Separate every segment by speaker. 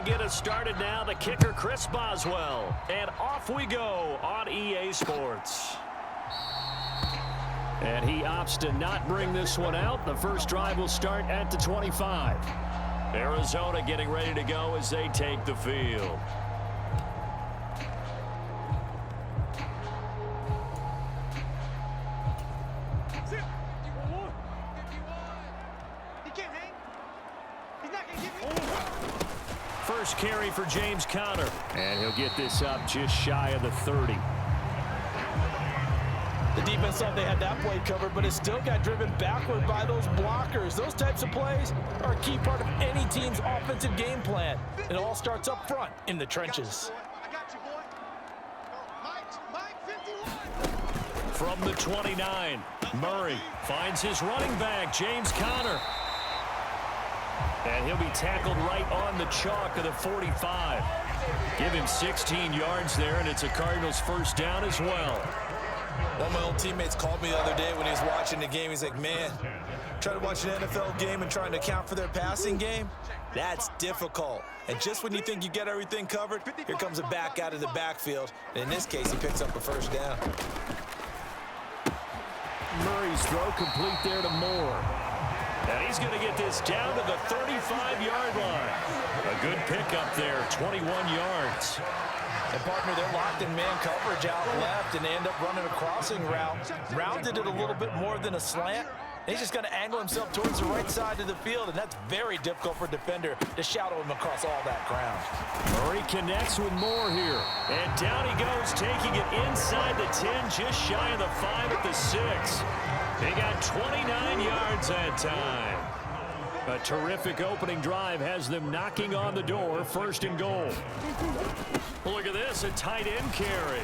Speaker 1: get us started now. The kicker, Chris Boswell. And off we go on EA Sports. And he opts to not bring this one out. The first drive will start at the 25. Arizona getting ready to go as they take the field. First carry for James Conner. And he'll get this up just shy of the 30.
Speaker 2: The defense thought they had that play covered, but it still got driven backward by those blockers. Those types of plays are a key part of any team's offensive game plan. It all starts up front in the trenches.
Speaker 1: From the 29, Murray finds his running back, James Conner. And he'll be tackled right on the chalk of the 45. Give him 16 yards there, and it's a Cardinals first down as well.
Speaker 3: One of my old teammates called me the other day when he was watching the game. He's like, man, trying to watch an NFL game and trying to account for their passing game, that's difficult. And just when you think you get everything covered, here comes a back out of the backfield. And in this case, he picks up a first down.
Speaker 1: Murray's throw complete there to Moore. And he's going to get this down to the 35-yard line. A good pickup there, 21 yards.
Speaker 2: And partner, they're locked in man coverage out left, and they end up running a crossing route. Rounded it a little bit more than a slant. He's just going to angle himself towards the right side of the field, and that's very difficult for a defender to shadow him across all that ground.
Speaker 1: Murray connects with Moore here. And down he goes, taking it inside the 10, just shy of the 5 at the 6. He got 29 yards that time. A terrific opening drive has them knocking on the door, first and goal. Look at this, a tight end carry.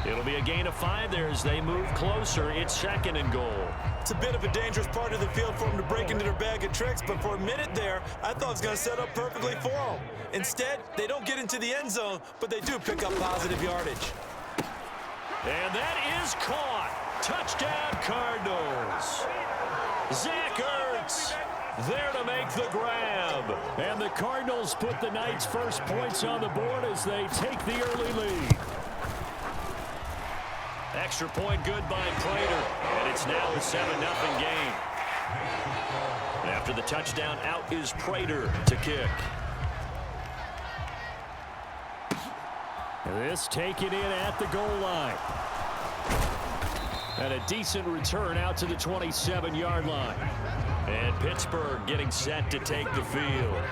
Speaker 1: It'll be a gain of 5 there as they move closer. It's second and goal.
Speaker 3: It's a bit of a dangerous part of the field for them to break into their bag of tricks, but for a minute there, I thought it was going to set up perfectly for them. Instead, they don't get into the end zone, but they do pick up positive yardage.
Speaker 1: And that is caught. Touchdown, Cardinals. Zach Ertz there to make the grab. And the Cardinals put the Knights' first points on the board as they take the early lead. Extra point good by Prater. And it's now a 7-0 game. After the touchdown, out is Prater to kick. This taken in at the goal line. And a decent return out to the 27-yard line. And Pittsburgh getting set to take the field.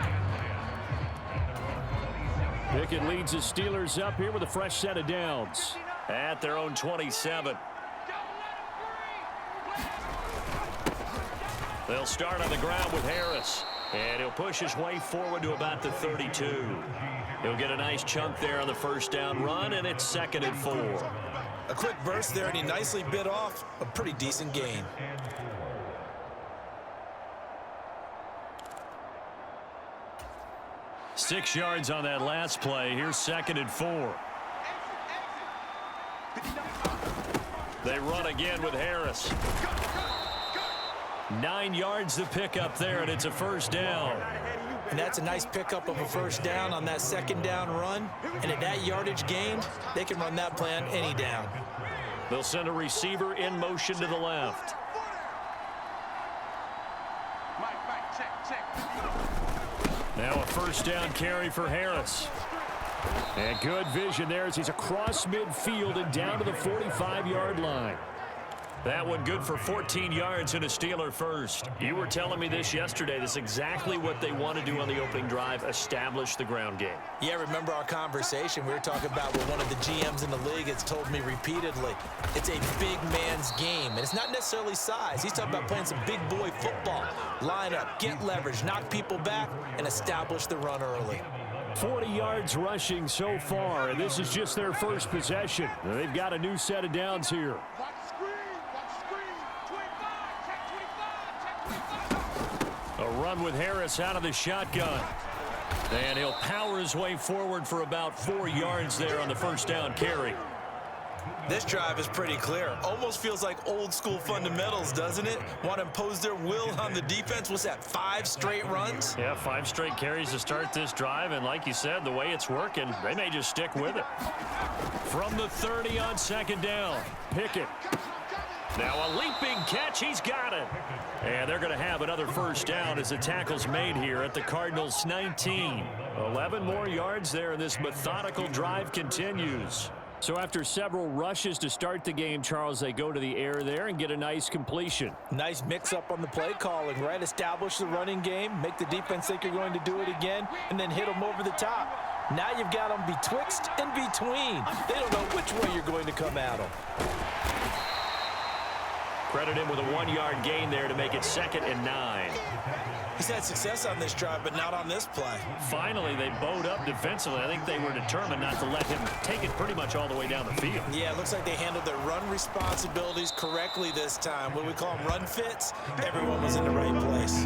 Speaker 1: Pickett leads the Steelers up here with a fresh set of downs at their own 27. They'll start on the ground with Harris. And he'll push his way forward to about the 32. He'll get a nice chunk there on the first down run, and it's second and 4.
Speaker 3: A quick burst there, and he nicely bit off a pretty decent gain.
Speaker 1: Six yards on that last play. Here's second and 4. They run again with Harris. 9 yards to pick up there, and it's a first down.
Speaker 3: And that's a nice pickup of a first down on that second down run. And at that yardage gained, they can run that play on any down.
Speaker 1: They'll send a receiver in motion to the left. Now a first down carry for Harris. And good vision there as he's across midfield and down to the 45-yard line. That one good for 14 yards and a Steeler first. You were telling me this yesterday. This is exactly what they want to do on the opening drive, establish the ground game.
Speaker 3: Yeah, remember our conversation. We were talking about what one of the GMs in the league has told me repeatedly. It's a big man's game, and it's not necessarily size. He's talking about playing some big boy football. Line up, get leverage, knock people back, and establish the run early.
Speaker 1: 40 yards rushing so far, and this is just their first possession. They've got a new set of downs here. A run with Harris out of the shotgun. And he'll power his way forward for about 4 yards there on the first down carry.
Speaker 3: This drive is pretty clear. Almost feels like old school fundamentals, doesn't it? Want to impose their will on the defense. What's that, 5 straight runs?
Speaker 1: Yeah, 5 straight carries to start this drive, and like you said, the way it's working, they may just stick with it. From the 30 on second down, Pickett. Now a leaping catch, he's got it. And they're going to have another first down as the tackle's made here at the Cardinals' 19. 11 more yards there, and this methodical drive continues. So after several rushes to start the game, Charles, they go to the air there and get a nice completion.
Speaker 2: Nice mix-up on the play calling, right? Establish the running game, make the defense think you're going to do it again, and then hit them over the top. Now you've got them betwixt and between. They don't know which way you're going to come at them.
Speaker 1: Credit him with a 1-yard gain there to make it 2nd and 9.
Speaker 3: He's had success on this drive, but not on this play.
Speaker 1: Finally, they bowed up defensively. I think they were determined not to let him take it pretty much all the way down the field.
Speaker 3: Yeah, it looks like they handled their run responsibilities correctly this time. What we call them run fits, everyone was in the right place.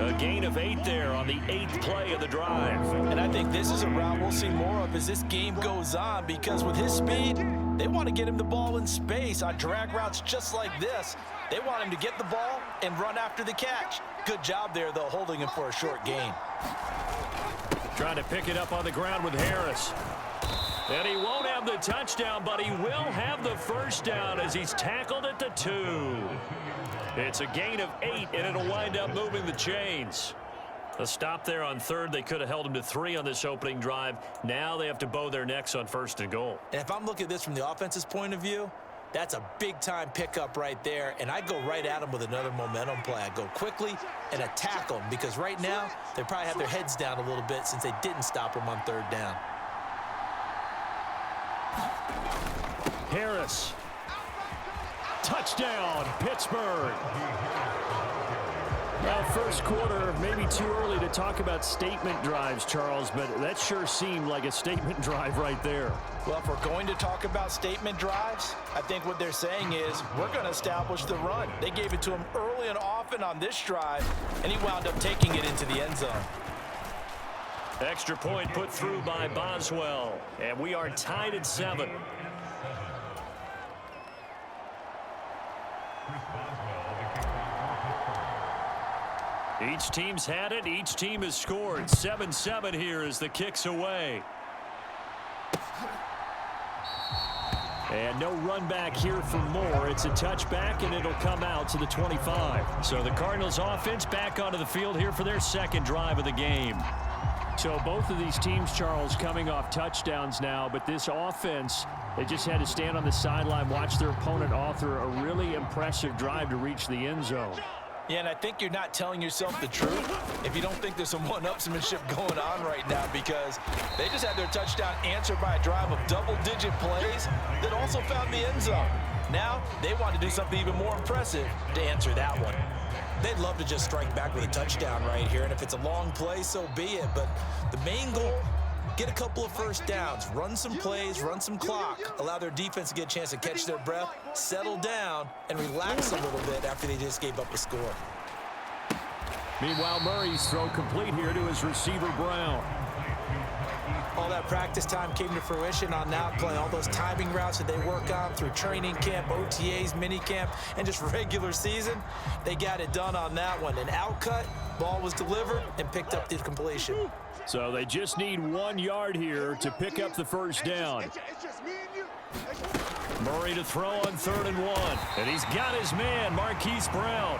Speaker 1: A gain of 8 there on the 8th play of the drive.
Speaker 2: And I think this is a route we'll see more of as this game goes on, because with his speed, they want to get him the ball in space on drag routes just like this. They want him to get the ball and run after the catch. Good job there, though, holding him for a short gain.
Speaker 1: Trying to pick it up on the ground with Harris. And he won't have the touchdown, but he will have the first down as he's tackled at the 2. It's a gain of 8, and it'll wind up moving the chains. A stop there on 3rd. They could have held him to 3 on this opening drive. Now they have to bow their necks on 1st and goal.
Speaker 3: And if I'm looking at this from the offense's point of view, that's a big-time pickup right there, and I go right at them with another momentum play. I go quickly and attack them, because right now they probably have their heads down a little bit since they didn't stop them on 3rd down.
Speaker 1: Harris. Touchdown, Pittsburgh. Well, first quarter, maybe too early to talk about statement drives, Charles, but that sure seemed like a statement drive right there.
Speaker 2: Well, if we're going to talk about statement drives, I think what they're saying is we're going to establish the run. They gave it to him early and often on this drive, and he wound up taking it into the end zone.
Speaker 1: Extra point put through by Boswell, and we are tied at 7. Each team's had it. Each team has scored. 7-7 here as the kick's away. And no run back here for Moore. It's a touchback, and it'll come out to the 25. So the Cardinals offense back onto the field here for their 2nd drive of the game. So both of these teams, Charles, coming off touchdowns now, but this offense, they just had to stand on the sideline, watch their opponent author a really impressive drive to reach the end zone.
Speaker 2: Yeah, and I think you're not telling yourself the truth if you don't think there's some one-upsmanship going on right now, because they just had their touchdown answered by a drive of double-digit plays that also found the end zone. Now they want to do something even more impressive to answer that one.
Speaker 3: They'd love to just strike back with a touchdown right here, and if it's a long play, so be it. But the main goal, get a couple of first downs, run some plays, run some clock, allow their defense to get a chance to catch their breath, settle down, and relax a little bit after they just gave up a score.
Speaker 1: Meanwhile, Murray's throw complete here to his receiver, Brown.
Speaker 3: All that practice time came to fruition on that play. All those timing routes that they work on through training camp, OTAs, minicamp, and just regular season, they got it done on that one. An outcut, ball was delivered, and picked up the completion.
Speaker 1: So they just need 1 yard here to pick up the first down. Murray to throw on 3rd and 1. And he's got his man, Marquise Brown.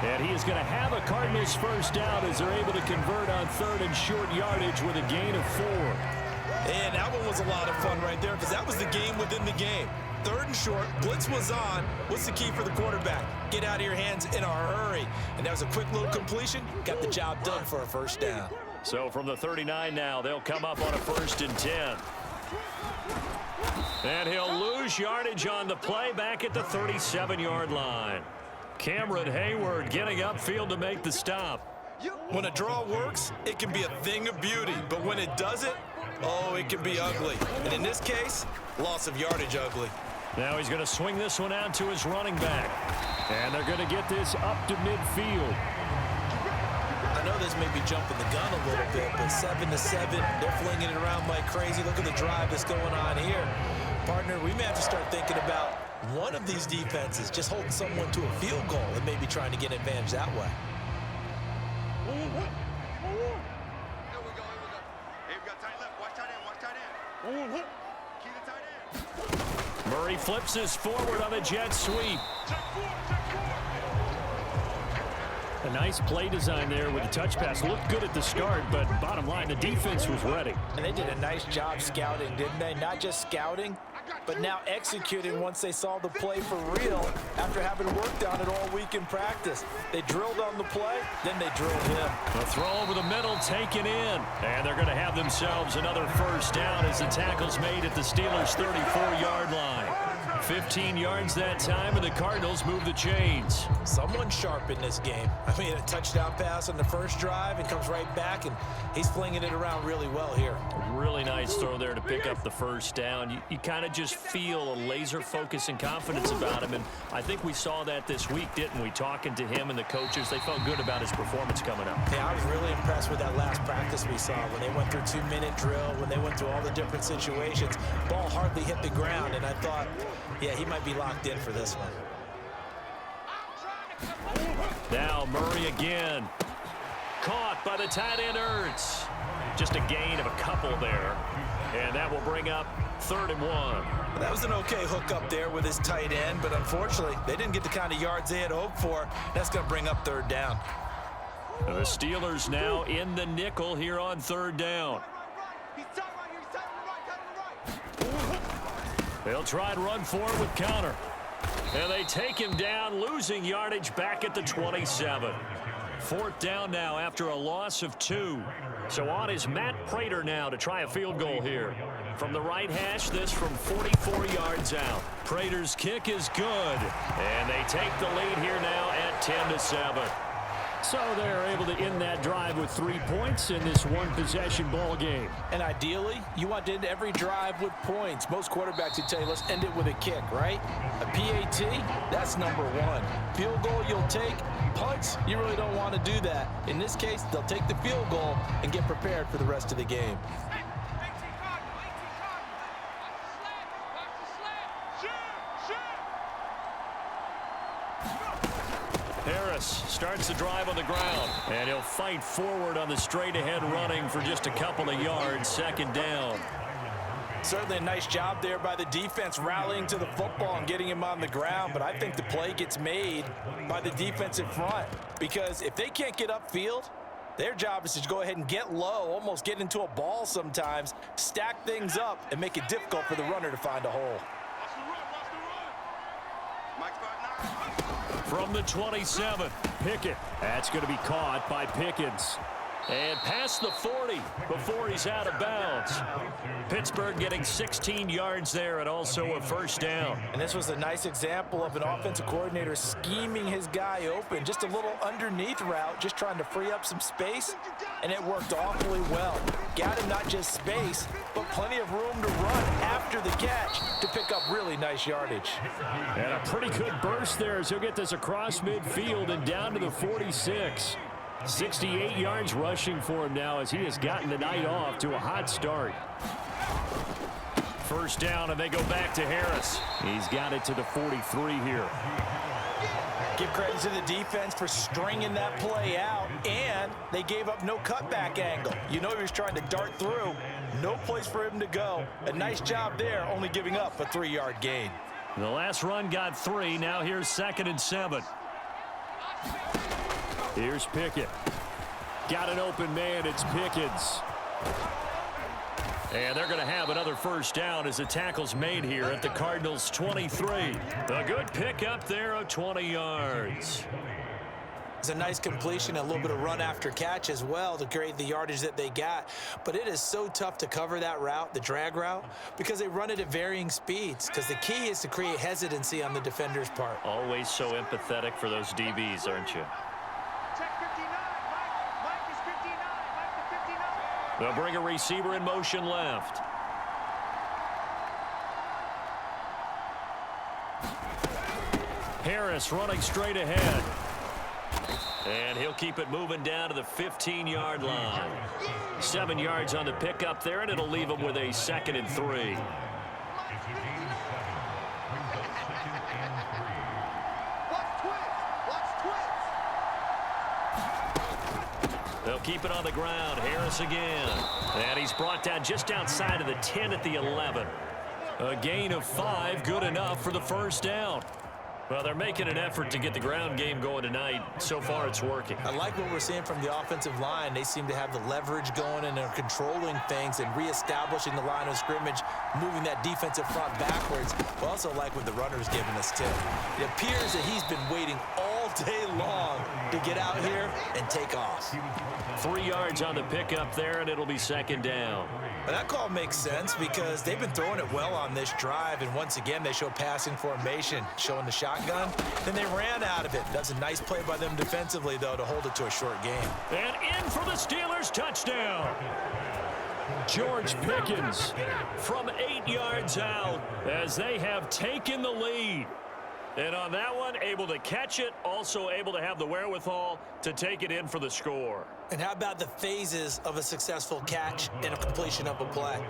Speaker 1: And he is going to have a Cardinals first down as they're able to convert on 3rd and short yardage with a gain of 4.
Speaker 3: And that one was a lot of fun right there, because that was the game within the game. 3rd and short, blitz was on. What's the key for the quarterback? Get out of your hands in a hurry. And that was a quick little completion. Got the job done for a first down.
Speaker 1: So from the 39 now, they'll come up on a 1st and 10. And he'll lose yardage on the play back at the 37-yard line. Cameron Hayward getting upfield to make the stop.
Speaker 3: When a draw works, it can be a thing of beauty. But when it doesn't, oh, it can be ugly. And in this case, loss of yardage ugly.
Speaker 1: Now he's going to swing this one out to his running back. And they're going to get this up to midfield.
Speaker 3: I know this may be jumping the gun a little bit, but 7-7, they're flinging it around like crazy. Look at the drive that's going on here. Partner, we may have to start thinking about one of these defenses just holding someone to a field goal and maybe trying to get an advantage that way.
Speaker 1: Murray flips this forward on the jet sweep. A nice play design there with the touch pass. Looked good at the start, but bottom line, the defense was ready.
Speaker 2: And they did a nice job scouting, didn't they? Not just scouting, but now executing once they saw the play for real after having worked on it all week in practice. They drilled on the play, then they drilled him.
Speaker 1: The throw over the middle taken in. And they're going to have themselves another first down as the tackle's made at the Steelers' 34-yard line. 15 yards that time, and the Cardinals move the chains.
Speaker 3: Someone sharp in this game. I mean, a touchdown pass on the first drive and comes right back, and he's flinging it around really well here.
Speaker 1: Really nice throw there to pick up the first down. You kind of just feel a laser focus and confidence about him, and I think we saw that this week, didn't we? Talking to him and the coaches, they felt good about his performance coming up.
Speaker 3: Yeah, I was really impressed with that last practice we saw when they went through 2-minute drill, when they went through all the different situations. Ball hardly hit the ground, and I thought, yeah, he might be locked in for this one.
Speaker 1: Now Murray again. Caught by the tight end Ertz. Just a gain of a couple there. And that will bring up 3rd and 1.
Speaker 3: That was an okay hook up there with his tight end, but unfortunately, they didn't get the kind of yards they had hoped for. That's going to bring up 3rd down.
Speaker 1: The Steelers now in the nickel here on 3rd down. They'll try and run forward with Connor. And they take him down, losing yardage back at the 27. 4th down now after a loss of 2. So on is Matt Prater now to try a field goal here. From the right hash, this from 44 yards out. Prater's kick is good. And they take the lead here now at 10-7. So they're able to end that drive with 3 points in this one-possession ball game.
Speaker 2: And ideally, you want to end every drive with points. Most quarterbacks would tell you, let's end it with a kick, right? A PAT, that's number 1. Field goal you'll take. Punts, you really don't want to do that. In this case, they'll take the field goal and get prepared for the rest of the game.
Speaker 1: Harris starts the drive on the ground, and he'll fight forward on the straight-ahead running for just a couple of yards. 2nd down.
Speaker 2: Certainly a nice job there by the defense rallying to the football and getting him on the ground, but I think the play gets made by the defensive front because if they can't get upfield, their job is to go ahead and get low, almost get into a ball sometimes, stack things up, and make it difficult for the runner to find a hole.
Speaker 1: From the 27, Pickett. That's going to be caught by Pickens. And past the 40 before he's out of bounds. Pittsburgh getting 16 yards there and also a first down.
Speaker 2: And this was a nice example of an offensive coordinator scheming his guy open. Just a little underneath route, just trying to free up some space, and it worked awfully well. Got him not just space, but plenty of room to run after the catch to pick up really nice yardage.
Speaker 1: And a pretty good burst there as he'll get this across midfield and down to the 46. 68 yards rushing for him now as he has gotten the night off to a hot start. First down, and they go back to Harris. He's got it to the 43 here.
Speaker 2: Give credit to the defense for stringing that play out, and they gave up no cutback angle. You know he was trying to dart through. No place for him to go. A nice job there, only giving up a 3-yard gain.
Speaker 1: The last run got 3. Now here's 2nd and 7. Here's Pickett. Got an open man. It's Pickens. And they're going to have another first down as the tackle's made here at the Cardinals' 23. A good pickup there of 20 yards.
Speaker 3: It's a nice completion, a little bit of run after catch as well to create the yardage that they got. But it is so tough to cover that route, the drag route, because they run it at varying speeds. Because the key is to create hesitancy on the defender's part.
Speaker 1: Always so empathetic for those DBs, aren't you? They'll bring a receiver in motion left. Harris running straight ahead. And he'll keep it moving down to the 15-yard line. 7 yards on the pickup there, and it'll leave him with a 2nd and 3. They'll keep it on the ground. Harris again. And he's brought down just outside of the 10 at the 11. A gain of 5, good enough for the first down. Well, they're making an effort to get the ground game going tonight. So far, it's working.
Speaker 3: I like what we're seeing from the offensive line. They seem to have the leverage going, and they're controlling things and reestablishing the line of scrimmage, moving that defensive front backwards. I also like what the runner's giving us, too. It appears that he's been waiting all day long to get out here and take off.
Speaker 1: 3 yards on the pickup there, and it'll be second down.
Speaker 3: But that call makes sense because they've been throwing it well on this drive, and once again, they show passing formation, showing the shotgun. Then they ran out of it. That's a nice play by them defensively, though, to hold it to a short game.
Speaker 1: And in for the Steelers, touchdown. George Pickens from 8 yards out as they have taken the lead. And on that one, able to catch it, also able to have the wherewithal to take it in for the score.
Speaker 3: And how about the phases of a successful catch and a completion of a play?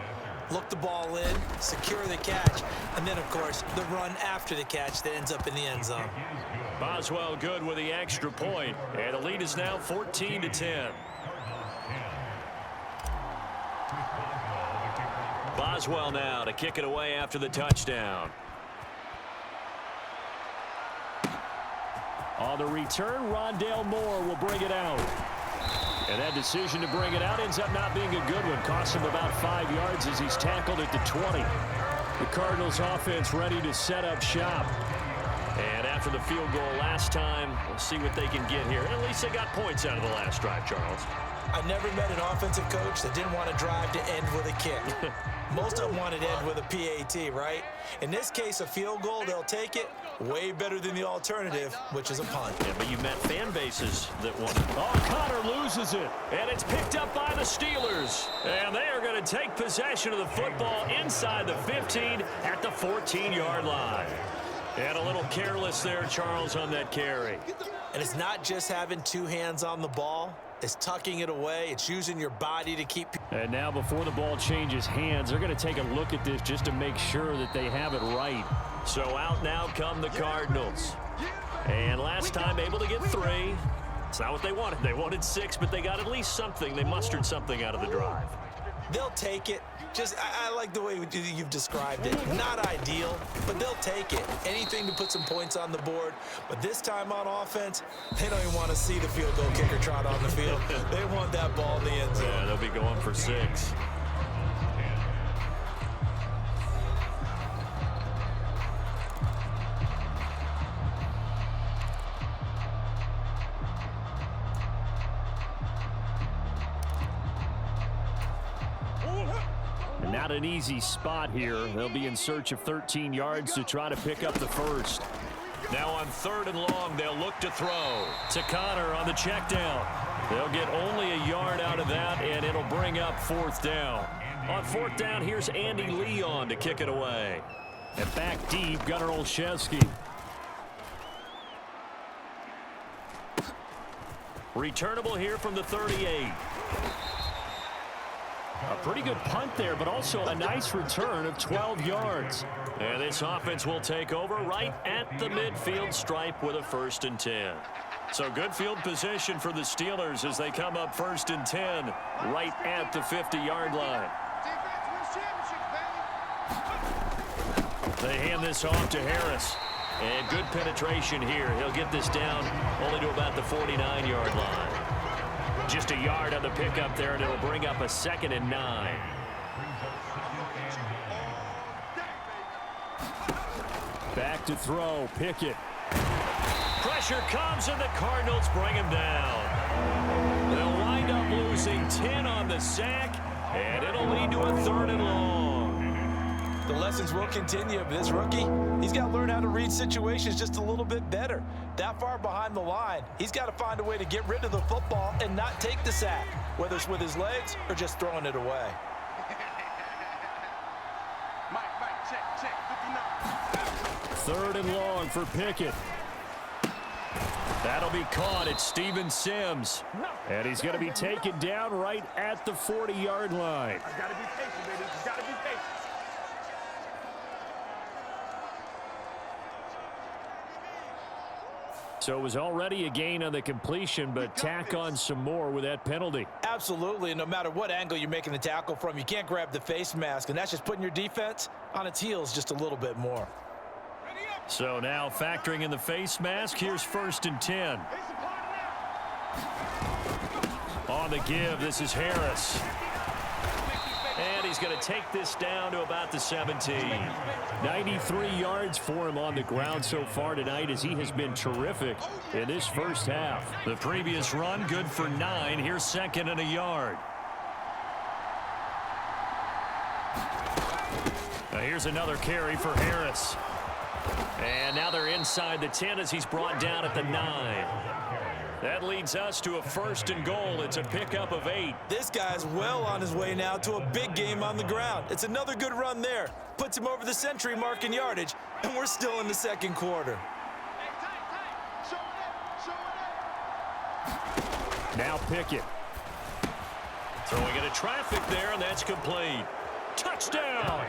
Speaker 3: Look the ball in, secure the catch, and then, of course, the run after the catch that ends up in the end zone.
Speaker 1: Boswell good with the extra point, and the lead is now 14-10. Boswell now to kick it away after the touchdown. On the return, Rondale Moore will bring it out. And that decision to bring it out ends up not being a good one. Costs him about 5 yards as he's tackled at the 20. The Cardinals offense ready to set up shop. And after the field goal last time, we'll see what they can get here. At least they got points out of the last drive, Charles.
Speaker 3: I never met an offensive coach that didn't want to drive to end with a kick. Most of them wanted to end with a PAT, right? In this case, a field goal, they'll take it. Way better than the alternative, which is a punt.
Speaker 1: Yeah, but you met fan bases that want it. Oh, Connor loses it, and it's picked up by the Steelers. And they are going to take possession of the football inside the 15 at the 14-yard line. And a little careless there, Charles, on that carry.
Speaker 3: And it's not just having two hands on the ball. It's tucking it away. It's using your body to keep.
Speaker 1: And now before the ball changes hands, they're going to take a look at this just to make sure that they have it right. So out now come the Cardinals. And last time able to get 3. It's not what they wanted. They wanted 6, but they got at least something. They mustered something out of the drive.
Speaker 3: They'll take it. I like the way you've described it. Not ideal, but they'll take it. Anything to put some points on the board. But this time on offense, they don't even want to see the field goal kicker trot on the field. They want that ball in the end zone.
Speaker 1: Yeah, they'll be going for 6. Not an easy spot here. They'll be in search of 13 yards to try to pick up the first. Now on 3rd and long, they'll look to throw. To Connor on the check down. They'll get only a yard out of that, and it'll bring up 4th down. On 4th down, here's Andy Leon to kick it away. And back deep, Gunnar Olszewski. Returnable here from the 38. A pretty good punt there, but also a nice return of 12 yards. And this offense will take over right at the midfield stripe with a 1st and 10. So good field position for the Steelers as they come up 1st and 10 right at the 50-yard line. They hand this off to Harris. And good penetration here. He'll get this down only to about the 49-yard line. Just a yard on the pickup there, and it'll bring up a 2nd and 9. Back to throw, Pickett. Pressure comes, and the Cardinals bring him down. They'll wind up losing 10 on the sack, and it'll lead to a 3rd and long.
Speaker 3: The lessons will continue, but this rookie, he's got to learn how to read situations just a little bit better. That far behind the line, he's got to find a way to get rid of the football and not take the sack, whether it's with his legs or just throwing it away.
Speaker 1: Third and long for Pickett. That'll be caught at Steven Sims. And he's going to be taken down right at the 40-yard line.
Speaker 4: Gotta be patient, baby. You gotta be patient.
Speaker 1: So it was already a gain on the completion, but tack on some more with that penalty.
Speaker 2: Absolutely, and no matter what angle you're making the tackle from, you can't grab the face mask, and that's just putting your defense on its heels just a little bit more.
Speaker 1: So now factoring in the face mask, here's 1st and 10. On the give, this is Harris. And he's going to take this down to about the 17. 93 yards for him on the ground so far tonight as he has been terrific in this first half. The previous run, good for 9. Here's 2nd and a yard. Now here's another carry for Harris. And now they're inside the 10 as he's brought down at the 9. That leads us to a 1st and goal. It's a pickup of 8.
Speaker 3: This guy's well on his way now to a big game on the ground. It's another good run there. Puts him over the century mark in yardage, and we're still in the 2nd quarter.
Speaker 1: Now Pickett. Throwing into traffic there, and that's complete. Touchdown!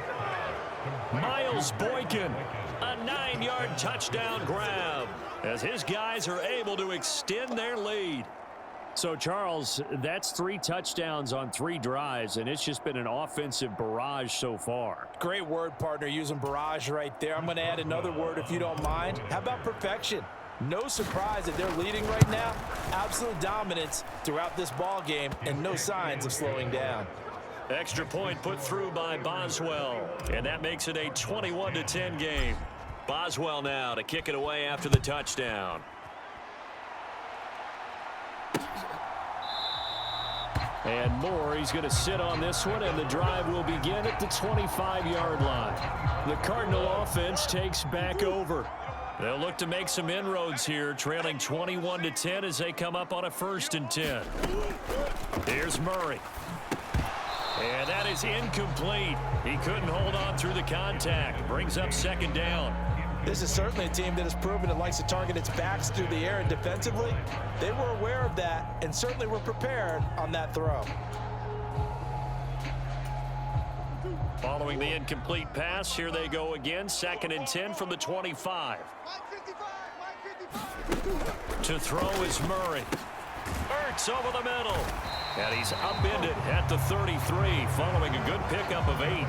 Speaker 1: Miles Boykin. A 9-yard touchdown grab as his guys are able to extend their lead. So, Charles, that's 3 touchdowns on 3 drives, and it's just been an offensive barrage so far.
Speaker 2: Great word, partner, using barrage right there. I'm going to add another word if you don't mind. How about perfection? No surprise that they're leading right now. Absolute dominance throughout this ball game and no signs of slowing down.
Speaker 1: Extra point put through by Boswell, and that makes it a 21-10 game. Boswell now to kick it away after the touchdown. And Moore, he's going to sit on this one, and the drive will begin at the 25-yard line. The Cardinal offense takes back over. They'll look to make some inroads here, trailing 21-10 as they come up on a 1st and 10. Here's Murray. And that is incomplete. He couldn't hold on through the contact. Brings up 2nd down.
Speaker 2: This is certainly a team that has proven it likes to target its backs through the air, and defensively, they were aware of that and certainly were prepared on that throw.
Speaker 1: Following the incomplete pass, here they go again. 2nd and 10 from the 25. To throw is Murray. Ertz over the middle. And he's upended at the 33 following a good pickup of 8.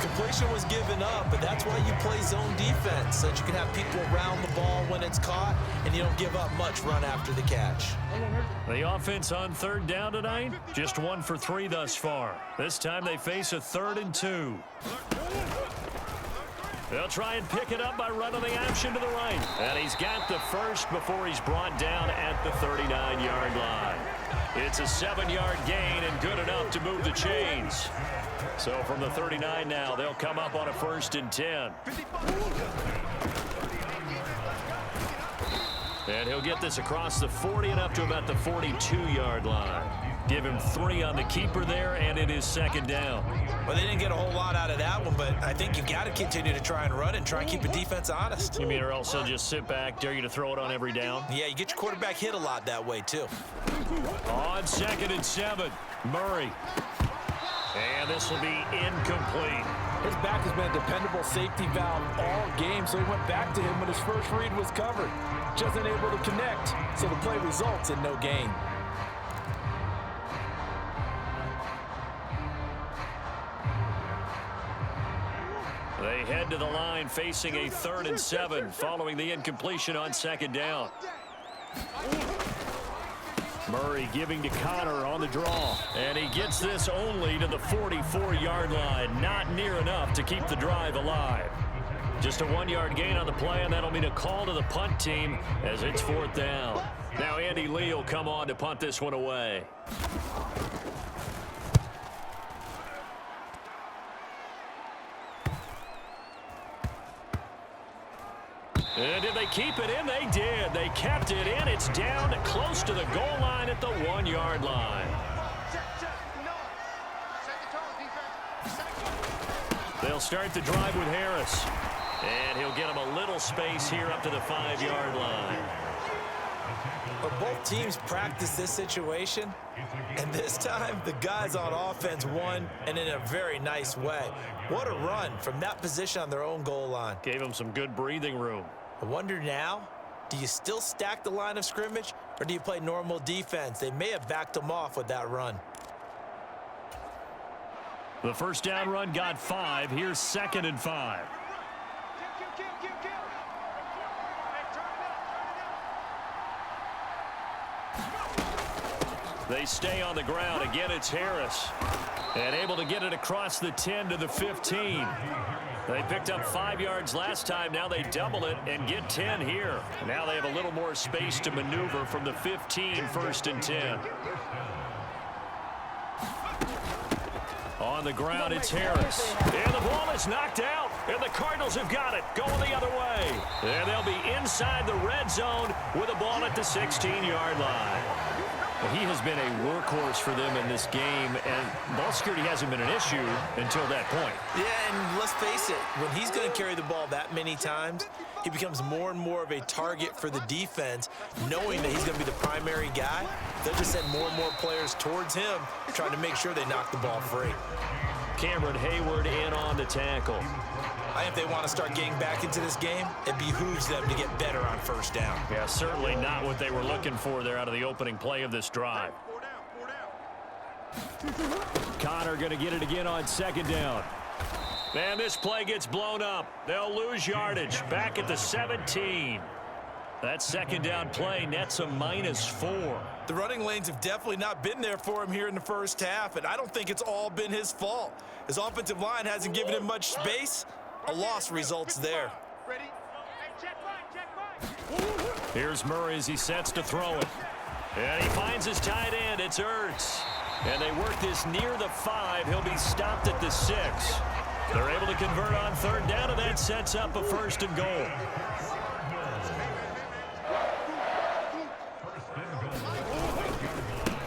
Speaker 3: Completion was given up, but that's why you play zone defense, so that you can have people around the ball when it's caught, and you don't give up much run after the catch.
Speaker 1: The offense on 3rd down tonight, just 1 for 3 thus far. This time they face a 3rd and 2. They'll try and pick it up by running the option to the right. And he's got the first before he's brought down at the 39-yard line. It's a 7-yard gain and good enough to move the chains. So from the 39 now, they'll come up on a 1st and 10. And he'll get this across the 40 and up to about the 42-yard line. Give him 3 on the keeper there, and it is 2nd down.
Speaker 3: Well, they didn't get a whole lot out of that one, but I think you've got to continue to try and run and try and keep the defense honest.
Speaker 1: You mean or else they'll just sit back, dare you to throw it on every down?
Speaker 3: Yeah, you get your quarterback hit a lot that way, too.
Speaker 1: On 2nd and 7, Murray. And this will be incomplete.
Speaker 2: His back has been a dependable safety valve all game, so he went back to him when his first read was covered. Just unable to connect, so the play results in no gain.
Speaker 1: They head to the line facing a 3rd and 7 following the incompletion on 2nd down. Murray giving to Connor on the draw. And he gets this only to the 44-yard line. Not near enough to keep the drive alive. Just a 1-yard gain on the play, and that'll mean a call to the punt team as it's 4th down. Now Andy Lee will come on to punt this one away. And did they keep it in? They did. They kept it in. It's down close to the goal line at the 1-yard line. They'll start the drive with Harris. And he'll get him a little space here up to the 5-yard line.
Speaker 3: But both teams practice this situation, and this time the guys on offense won, and in a very nice way. What a run from that position on their own goal line.
Speaker 1: Gave him some good breathing room.
Speaker 3: I wonder now,
Speaker 2: Do you still stack the line of scrimmage, or do you play normal defense? They may have backed them off with that run.
Speaker 1: The first down run got 5. Here's 2nd and 5. They stay on the ground. Again, it's Harris. And able to get it across the 10 to the 15. They picked up 5 yards last time. Now they double it and get 10 here. Now they have a little more space to maneuver from the 15, 1st and 10. On the ground, it's Harris. And the ball is knocked out. And the Cardinals have got it. Going the other way. And they'll be inside the red zone with the ball at the 16-yard line. Well, he has been a workhorse for them in this game, and ball security hasn't been an issue until that point.
Speaker 2: Yeah, and let's face it, when he's going to carry the ball that many times, he becomes more and more of a target for the defense, knowing that he's going to be the primary guy. They'll just send more and more players towards him, trying to make sure they knock the ball free.
Speaker 1: Cameron Hayward in on the tackle.
Speaker 2: I think if they want to start getting back into this game, it behooves them to get better on 1st down.
Speaker 1: Yeah, certainly not what they were looking for there out of the opening play of this drive. Connor going to get it again on 2nd down. And this play gets blown up. They'll lose yardage back at the 17. That 2nd down play nets a -4.
Speaker 2: The running lanes have definitely not been there for him here in the 1st half, and I don't think it's all been his fault. His offensive line hasn't given him much space. A loss results there.
Speaker 1: Here's Murray as he sets to throw it. And he finds his tight end. It's Ertz. And they work this near the 5. He'll be stopped at the 6. They're able to convert on 3rd down, and that sets up a 1st and goal.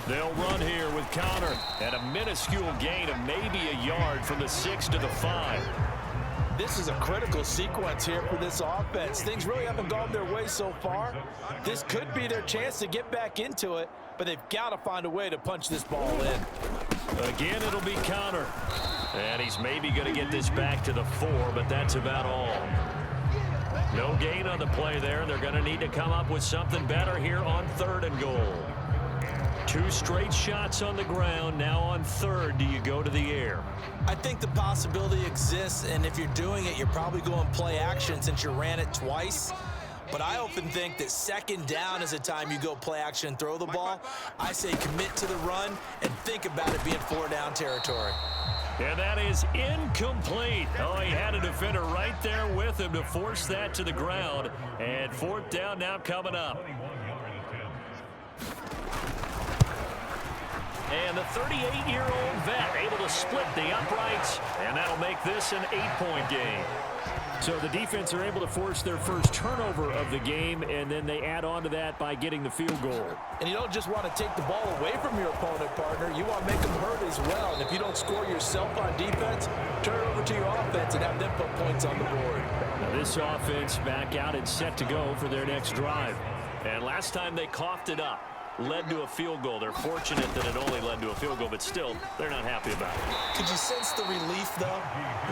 Speaker 1: They'll run here with Connor. And a minuscule gain of maybe a yard from the 6 to the 5.
Speaker 2: This is a critical sequence here for this offense. Things really haven't gone their way so far. This could be their chance to get back into it, but they've got to find a way to punch this ball in.
Speaker 1: Again, it'll be Connor. And he's maybe going to get this back to the 4, but that's about all. No gain on the play there. They're going to need to come up with something better here on 3rd and goal. 2 straight shots on the ground. Now on 3rd, do you go to the air?
Speaker 2: I think the possibility exists, and if you're doing it, you're probably going play action since you ran it twice. But I often think that 2nd down is the time you go play action and throw the ball. I say commit to the run and think about it being 4-down territory.
Speaker 1: And that is incomplete. Oh, he had a defender right there with him to force that to the ground. And 4th down now coming up. And the 38-year-old vet able to split the uprights, and that'll make this an 8-point game. So the defense are able to force their first turnover of the game, and then they add on to that by getting the field goal.
Speaker 2: And you don't just want to take the ball away from your opponent, partner. You want to make them hurt as well. And if you don't score yourself on defense, turn it over to your offense and have them put points on the board.
Speaker 1: Now this offense back out and set to go for their next drive. And last time they coughed it up. Led to a field goal. They're fortunate that it only led to a field goal, but still, they're not happy about it.
Speaker 2: Could you sense the relief, though,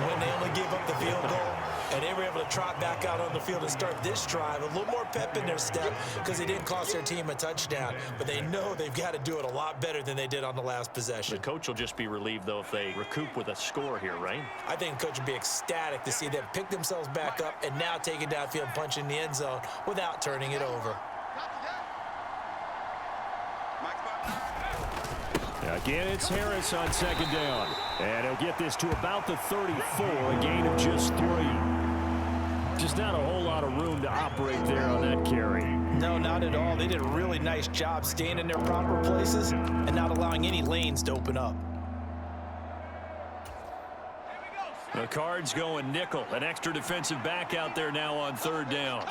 Speaker 2: when they only gave up the field goal and they were able to trot back out on the field and start this drive? A little more pep in their step because they didn't cost their team a touchdown, but they know they've got to do it a lot better than they did on the last possession.
Speaker 1: The coach will just be relieved, though, if they recoup with a score here, right?
Speaker 2: I think the coach would be ecstatic to see them pick themselves back up and now take it downfield and punch in the end zone without turning it over.
Speaker 1: Again, it's Harris on 2nd down. And he'll get this to about the 34, a gain of just 3. Just not a whole lot of room to operate there on that carry.
Speaker 2: No, not at all. They did a really nice job staying in their proper places and not allowing any lanes to open up.
Speaker 1: The Cards going nickel. An extra defensive back out there now on 3rd down.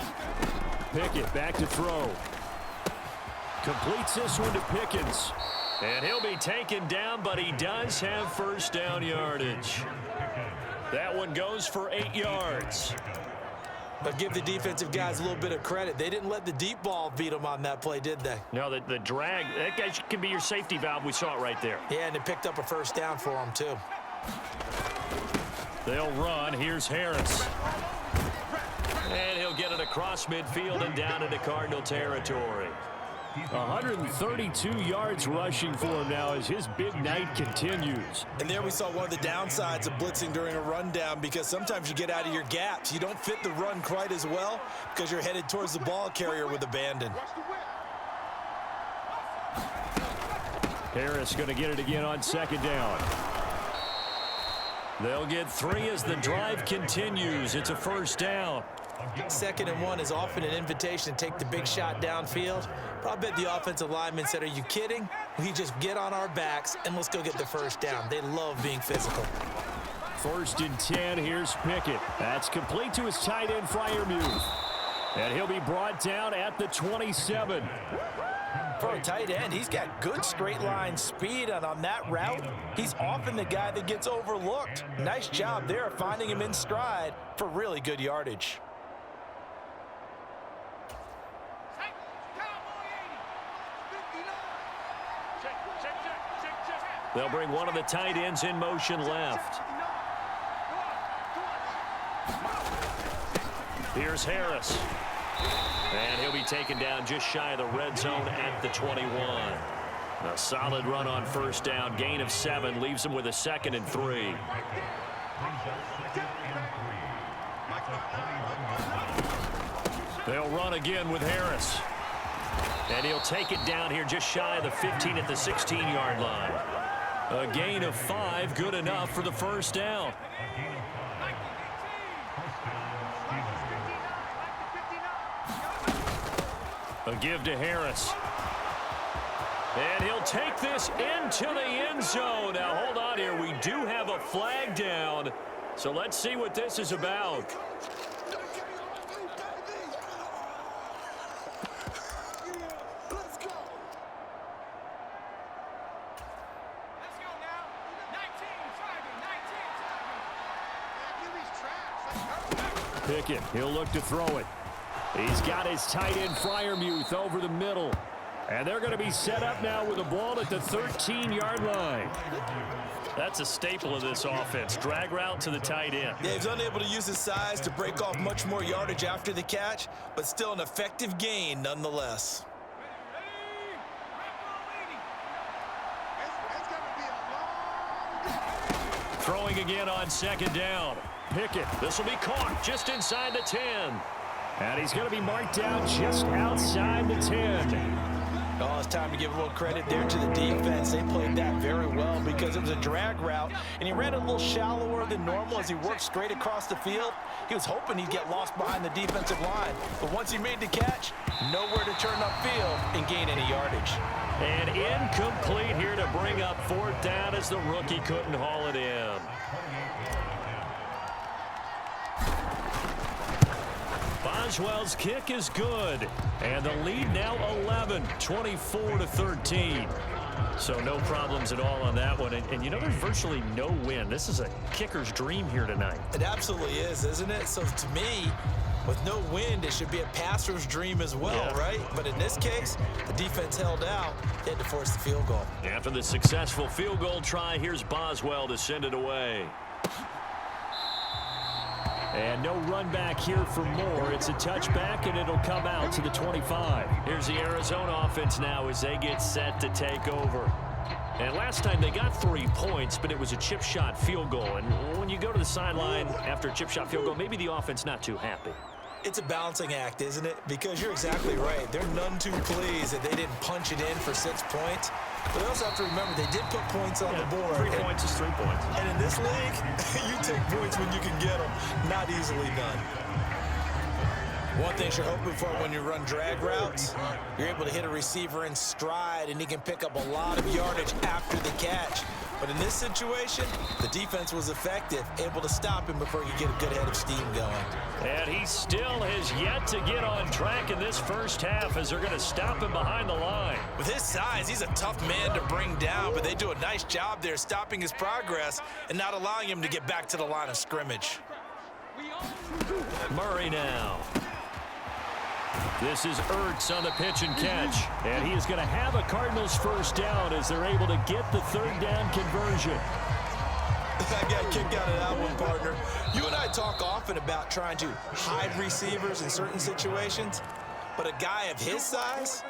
Speaker 1: Pickett back to throw. Completes this one to Pickens. And he'll be taken down, but he does have 1st down yardage. That one goes for 8 yards.
Speaker 2: But give the defensive guys a little bit of credit. They didn't let the deep ball beat them on that play, did they?
Speaker 1: No, the drag, that guy can be your safety valve. We saw it right there.
Speaker 2: Yeah, and they picked up a 1st down for them, too.
Speaker 1: They'll run. Here's Harris. And he'll get it across midfield and down into Cardinal territory.
Speaker 5: 132 yards rushing for him now as his big night continues.
Speaker 3: And there we saw one of the downsides of blitzing during a rundown, because sometimes you get out of your gaps. You don't fit the run quite as well because you're headed towards the ball carrier with abandon.
Speaker 5: Harris going to get it again on second down.
Speaker 1: They'll get 3 as the drive continues. It's a first down.
Speaker 3: 2nd and 1 is often an invitation to take the big shot downfield. But I bet the offensive lineman said, are you kidding? We just get on our backs and let's go get the first down. They love being physical.
Speaker 5: 1st and 10, here's Pickett. That's complete to his tight end, Freiermuth. And he'll be brought down at the 27.
Speaker 2: For a tight end, he's got good straight line speed, and on that route, he's often the guy that gets overlooked. Nice job there finding him in stride for really good yardage.
Speaker 1: They'll bring one of the tight ends in motion left. Here's Harris. And he'll be taken down just shy of the red zone at the 21. A solid run on first down. Gain of 7 leaves him with a 2nd and 3. They'll run again with Harris. And he'll take it down here just shy of the 15 at the 16-yard line. A gain of 5, good enough for the first down. A give to Harris. And he'll take this into the end zone. Now, hold on here. We do have a flag down. So let's see what this is about.
Speaker 5: Pickett, he'll look to throw it. He's got his tight end Freiermuth over the middle. And they're going to be set up now with the ball at the 13-yard line.
Speaker 1: That's a staple of this offense. Drag route to the tight end.
Speaker 3: Yeah, he's unable to use his size to break off much more yardage after the catch, but still an effective gain nonetheless.
Speaker 1: Throwing again on second down.
Speaker 5: Pickett.
Speaker 1: This will be caught just inside the 10.
Speaker 5: And he's going to be marked down just outside the 10.
Speaker 2: Oh, it's time to give a little credit there to the defense. They played that very well because it was a drag route, and he ran a little shallower than normal as he worked straight across the field. He was hoping he'd get lost behind the defensive line, but once he made the catch, nowhere to turn upfield and gain any yardage.
Speaker 1: And incomplete here to bring up 4th down as the rookie couldn't haul it in. Boswell's kick is good, and the lead now 11, 24-13. So no problems at all on that one. And you know, there's virtually no win. This is a kicker's dream here tonight.
Speaker 3: It absolutely is, isn't it? So to me, with no wind, it should be a passer's dream as well, right? But in this case, the defense held out. They had to force the field goal.
Speaker 1: After the successful field goal try, here's Boswell to send it away.
Speaker 5: And no run back here for Moore. It's a touchback, and it'll come out to the 25.
Speaker 1: Here's the Arizona offense now as they get set to take over. And last time they got 3 points, but it was a chip shot field goal. And when you go to the sideline after a chip shot field goal, maybe the offense not too happy.
Speaker 3: It's a balancing act, isn't it? Because you're exactly right. They're none too pleased that they didn't punch it in for 6 points. But they also have to remember they did put points on the board.
Speaker 1: 3 points is 3 points.
Speaker 3: And in this league, you take points when you can get them. Not easily done. One thing you're hoping for when you run drag routes, you're able to hit a receiver in stride, and he can pick up a lot of yardage after the catch. But in this situation, the defense was effective, able to stop him before he could get a good head of steam going.
Speaker 1: And he still has yet to get on track in this first half as they're going to stop him behind the line.
Speaker 3: With his size, he's a tough man to bring down, but they do a nice job there stopping his progress and not allowing him to get back to the line of scrimmage.
Speaker 1: Murray now. This is Ertz on the pitch and catch. And he is going to have a Cardinals first down as they're able to get the 3rd down conversion.
Speaker 3: I got a kick out of that one, partner. You and I talk often about trying to hide receivers in certain situations, but a guy of his size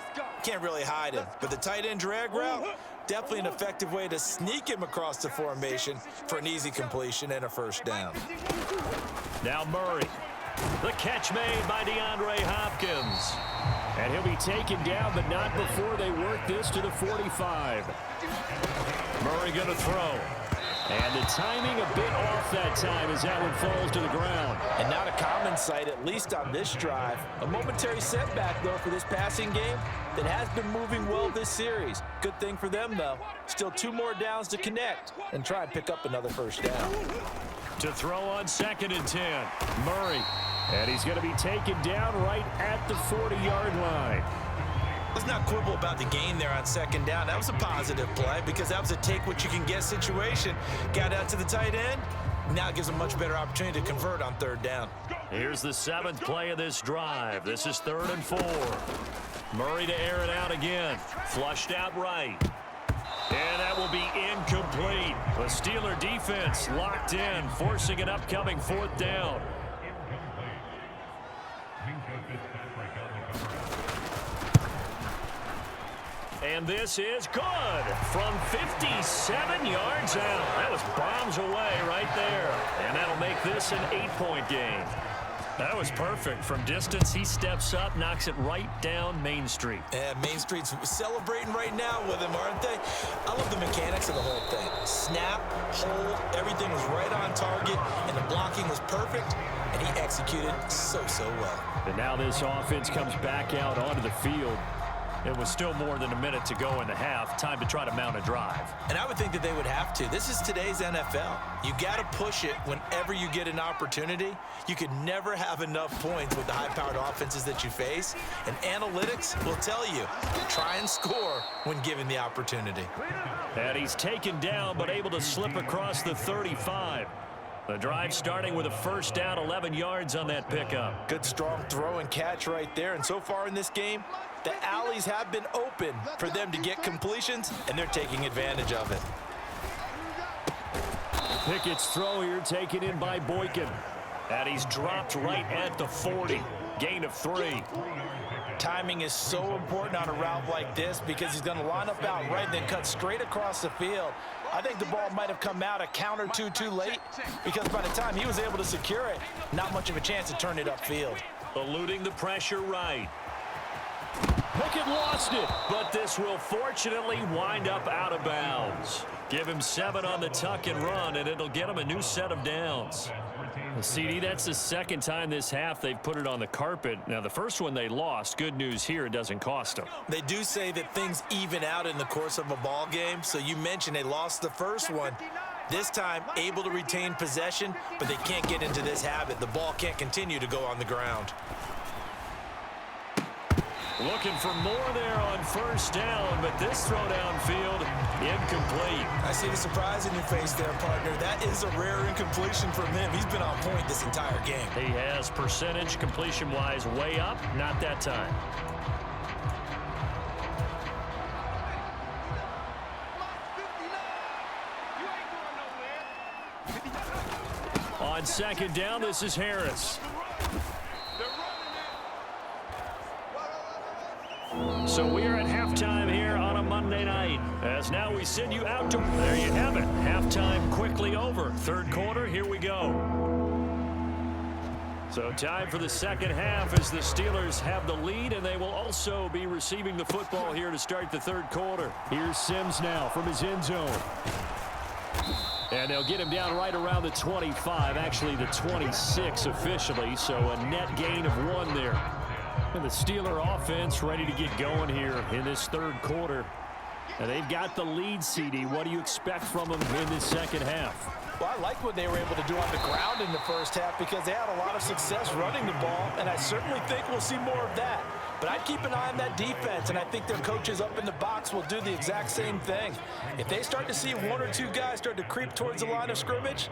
Speaker 3: can't really hide him. But the tight end drag route, definitely an effective way to sneak him across the formation for an easy completion and a first down.
Speaker 1: Now Murray. The catch made by DeAndre Hopkins. And he'll be taken down, but not before they work this to the 45. Murray going to throw. And the timing a bit off that time as that one falls to the ground.
Speaker 2: And not a common sight, at least on this drive. A momentary setback, though, for this passing game that has been moving well this series. Good thing for them, though. Still 2 more downs to connect and try and pick up another first down.
Speaker 1: To throw on 2nd and 10. Murray. And he's going to be taken down right at the 40-yard line.
Speaker 3: Let's not quibble about the gain there on 2nd down. That was a positive play because that was a take-what-you-can-get situation. Got out to the tight end. Now it gives a much better opportunity to convert on 3rd down.
Speaker 1: Here's the 7th play of this drive. This is 3rd and 4. Murray to air it out again. Flushed out right. And that will be incomplete. The Steeler defense locked in, forcing an upcoming 4th down. And this is good from 57 yards out. That was bombs away right there. And that'll make this an 8-point game. That was perfect. From distance, he steps up, knocks it right down Main Street.
Speaker 3: And Main Street's celebrating right now with him, aren't they? I love the mechanics of the whole thing. Snap, hold, everything was right on target, and the blocking was perfect, and he executed so well.
Speaker 1: And now this offense comes back out onto the field. It was still more than a minute to go in the half. Time to try to mount a drive.
Speaker 3: And I would think that they would have to. This is today's NFL. You got to push it whenever you get an opportunity. You could never have enough points with the high-powered offenses that you face. And analytics will tell you, try and score when given the opportunity.
Speaker 1: And he's taken down, but able to slip across the 35. The drive starting with a first down, 11 yards on that pickup.
Speaker 2: Good strong throw and catch right there. And so far in this game, the alleys have been open for them to get completions, and they're taking advantage of it.
Speaker 1: Pickett's throw here taken in by Boykin. And he's dropped right at the 40. Gain of 3.
Speaker 2: Timing is so important on a route like this because he's going to line up out right and then cut straight across the field. I think the ball might have come out a count or two too late because by the time he was able to secure it, not much of a chance to turn it upfield.
Speaker 1: Eluding the pressure right. Pickett lost it, but this will fortunately wind up out of bounds. Give him 7 on the tuck and run, and it'll get him a new set of downs. CD, that's the 2nd time this half they've put it on the carpet. Now, the first one they lost. Good news here, it doesn't cost them.
Speaker 3: They do say that things even out in the course of a ball game. So you mentioned they lost the first one. This time, able to retain possession, but they can't get into this habit. The ball can't continue to go on the ground.
Speaker 1: Looking for more there on first down, but this throw downfield, incomplete.
Speaker 3: I see the surprise in your face there, partner. That is a rare incompletion from him. He's been on point this entire game.
Speaker 1: He has percentage completion-wise way up, not that time. On 2nd down, this is Harris. So we are at halftime here on a Monday night. As now we send you out to... There you have it. Halftime quickly over. 3rd quarter, here we go. So time for the 2nd half as the Steelers have the lead, and they will also be receiving the football here to start the 3rd quarter. Here's Sims now from his end zone. And they'll get him down right around the 25, actually the 26 officially, so a net gain of 1 there. And the Steeler offense ready to get going here in this 3rd quarter. And they've got the lead, CD. What do you expect from them in this 2nd half?
Speaker 2: Well, I like what they were able to do on the ground in the first half because they had a lot of success running the ball, and I certainly think we'll see more of that. But I'd keep an eye on that defense, and I think their coaches up in the box will do the exact same thing. If they start to see 1 or 2 guys start to creep towards the line of scrimmage,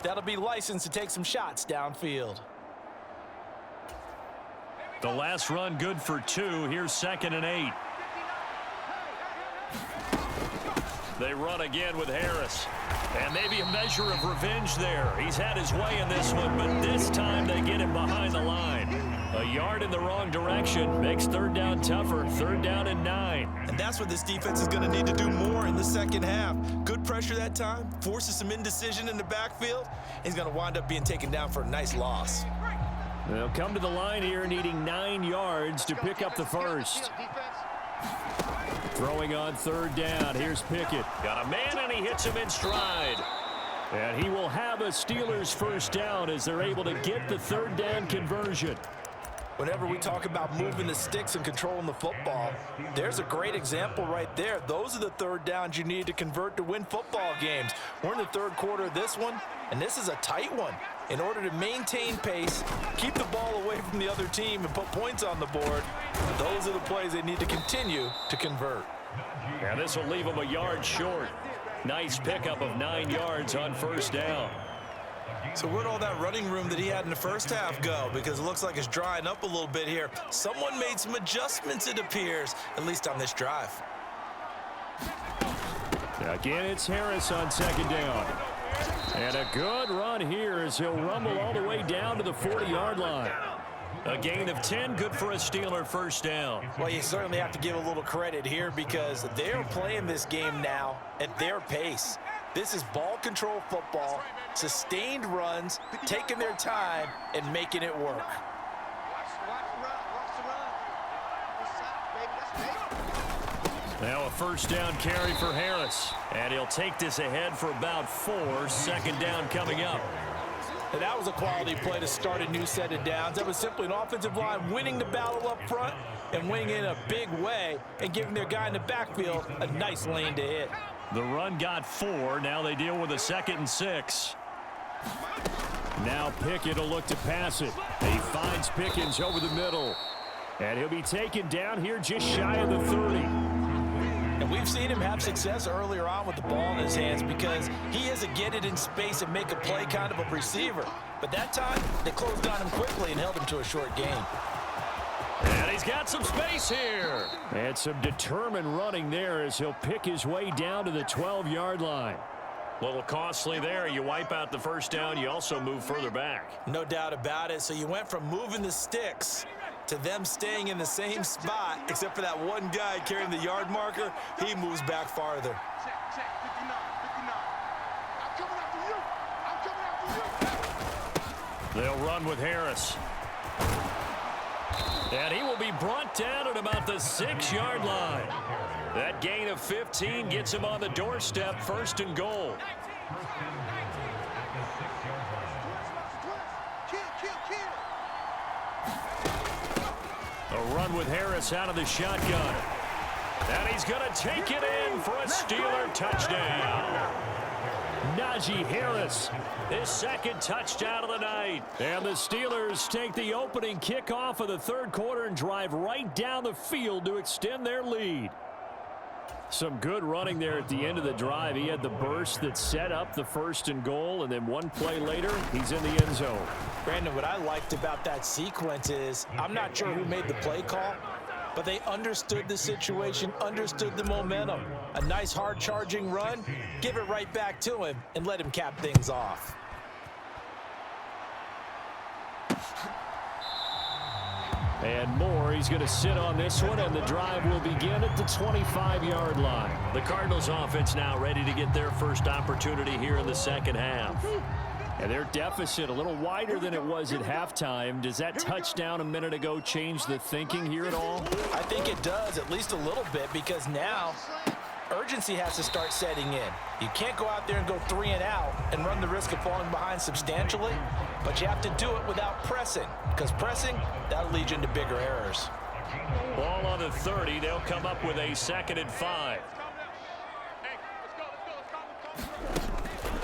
Speaker 2: that'll be licensed to take some shots downfield.
Speaker 1: The last run good for 2. Here's 2nd and 8. They run again with Harris. And maybe a measure of revenge there. He's had his way in this one, but this time they get him behind the line. A yard in the wrong direction makes third down tougher. Third down and 9.
Speaker 3: And that's what this defense is going to need to do more in the second half. Good pressure that time, forces some indecision in the backfield. He's going to wind up being taken down for a nice loss.
Speaker 5: They'll come to the line here needing 9 yards to pick up the first. Throwing on third down. Here's Pickett.
Speaker 1: Got a man, and he hits him in stride.
Speaker 5: And he will have a Steelers first down as they're able to get the third down conversion.
Speaker 2: Whenever we talk about moving the sticks and controlling the football, there's a great example right there. Those are the third downs you need to convert to win football games. We're in the third quarter of this one, and this is a tight one. In order to maintain pace, keep the ball away from the other team, and put points on the board, those are the plays they need to continue to convert.
Speaker 1: And this will leave him a yard short. Nice pickup of 9 yards on first down.
Speaker 3: So where'd all that running room that he had in the first half go? Because it looks like it's drying up a little bit here. Someone made some adjustments, it appears, at least on this drive.
Speaker 5: Again, it's Harris on second down. And a good run here as he'll rumble all the way down to the 40-yard line.
Speaker 1: A gain of 10, good for a Steeler first down.
Speaker 2: Well, you certainly have to give a little credit here because they're playing this game now at their pace. This is ball control football, sustained runs, taking their time, and making it work.
Speaker 1: Now a first down carry for Harris. And he'll take this ahead for about 4. Second down coming up.
Speaker 2: And that was a quality play to start a new set of downs. That was simply an offensive line winning the battle up front and winning in a big way and giving their guy in the backfield a nice lane to hit.
Speaker 1: The run got 4. Now they deal with a 2nd and 6.
Speaker 5: Now Pickett will look to pass it. He finds Pickens over the middle. And he'll be taken down here just shy of the 30.
Speaker 2: And we've seen him have success earlier on with the ball in his hands because he is a get it in space and make a play kind of a receiver. But that time, they closed on him quickly and held him to a short gain.
Speaker 1: And he's got some space here.
Speaker 5: And some determined running there as he'll pick his way down to the 12-yard line.
Speaker 1: A little costly there. You wipe out the first down. You also move further back.
Speaker 3: No doubt about it. So you went from moving the sticks to them staying in the same spot, except for that one guy carrying the yard marker. He moves back farther.
Speaker 1: They'll run with Harris. And he will be brought down at about the 6-yard line. That gain of 15 gets him on the doorstep, 1st and goal. A run with Harris out of the shotgun. And he's going to take it in for a Steeler touchdown.
Speaker 5: Najee Harris,
Speaker 1: His 2nd touchdown of the night.
Speaker 5: and the Steelers take the opening kickoff of the third quarter and drive right down the field to extend their lead. Some good running there at the end of the drive. He had the burst that set up the 1st and goal, and then one play later, he's in the end zone.
Speaker 2: Brandon, what I liked about that sequence is I'm not sure who made the play call, but they understood the situation, understood the momentum. A nice hard-charging run, give it right back to him, and let him cap things off.
Speaker 5: And more, he's going to sit on this one, and the drive will begin at the 25-yard line.
Speaker 1: The Cardinals offense now ready to get their first opportunity here in the second half.
Speaker 5: And their deficit a little wider than it was at halftime. Does that touchdown a minute ago change the thinking here at all?
Speaker 2: I think it does, at least a little bit, because now urgency has to start setting in. You can't go out there and go 3 and out and run the risk of falling behind substantially, but you have to do it without pressing, because pressing, that'll lead you into bigger errors.
Speaker 1: Ball on the 30. They'll come up with a 2nd and 5.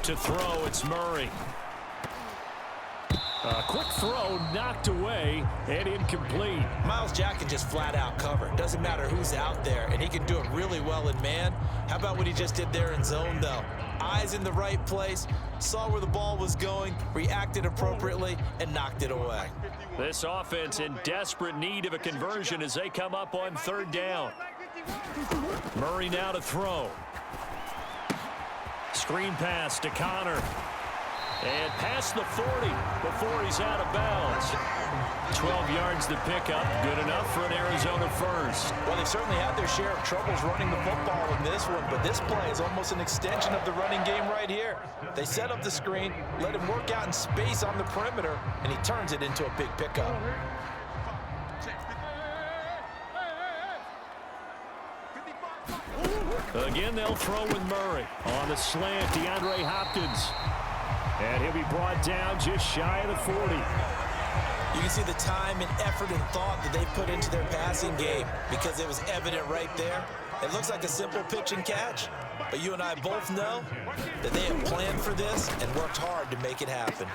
Speaker 1: To throw, it's Murray.
Speaker 5: A quick throw knocked away and incomplete.
Speaker 3: Myles Jack can just flat out cover. Doesn't matter who's out there, and he can do it really well in man. How about what he just did there in zone, though? Eyes in the right place, saw where the ball was going, reacted appropriately, and knocked it away.
Speaker 1: This offense in desperate need of a conversion as they come up on 3rd down. Murray now to throw.
Speaker 5: Screen pass to Connor. And past the 40 before he's out of bounds. 12 yards to pick up. Good enough for an Arizona first.
Speaker 2: Well, they've certainly had their share of troubles running the football in this one, but this play is almost an extension of the running game right here. They set up the screen, let him work out in space on the perimeter, and he turns it into a big pickup.
Speaker 5: Again, they'll throw with Murray. On the slant, DeAndre Hopkins. And he'll be brought down just shy of the 40.
Speaker 3: You can see the time and effort and thought that they put into their passing game because it was evident right there. It looks like a simple pitch and catch, but you and I both know that they have planned for this and worked hard to make it happen.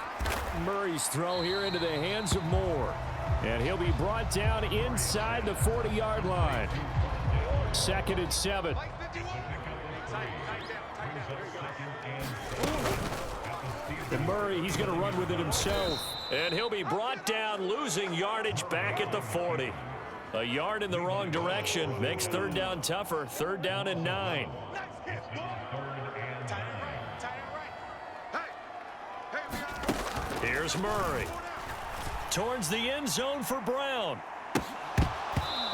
Speaker 5: Murray's throw here into the hands of Moore. And he'll be brought down inside the 40-yard line. 2nd and 7. And Murray, he's going to run with it himself. And he'll be brought down, losing yardage back at the 40. A yard in the wrong direction makes 3rd down tougher. 3rd down and 9. Here's Murray. Towards the end zone for Brown.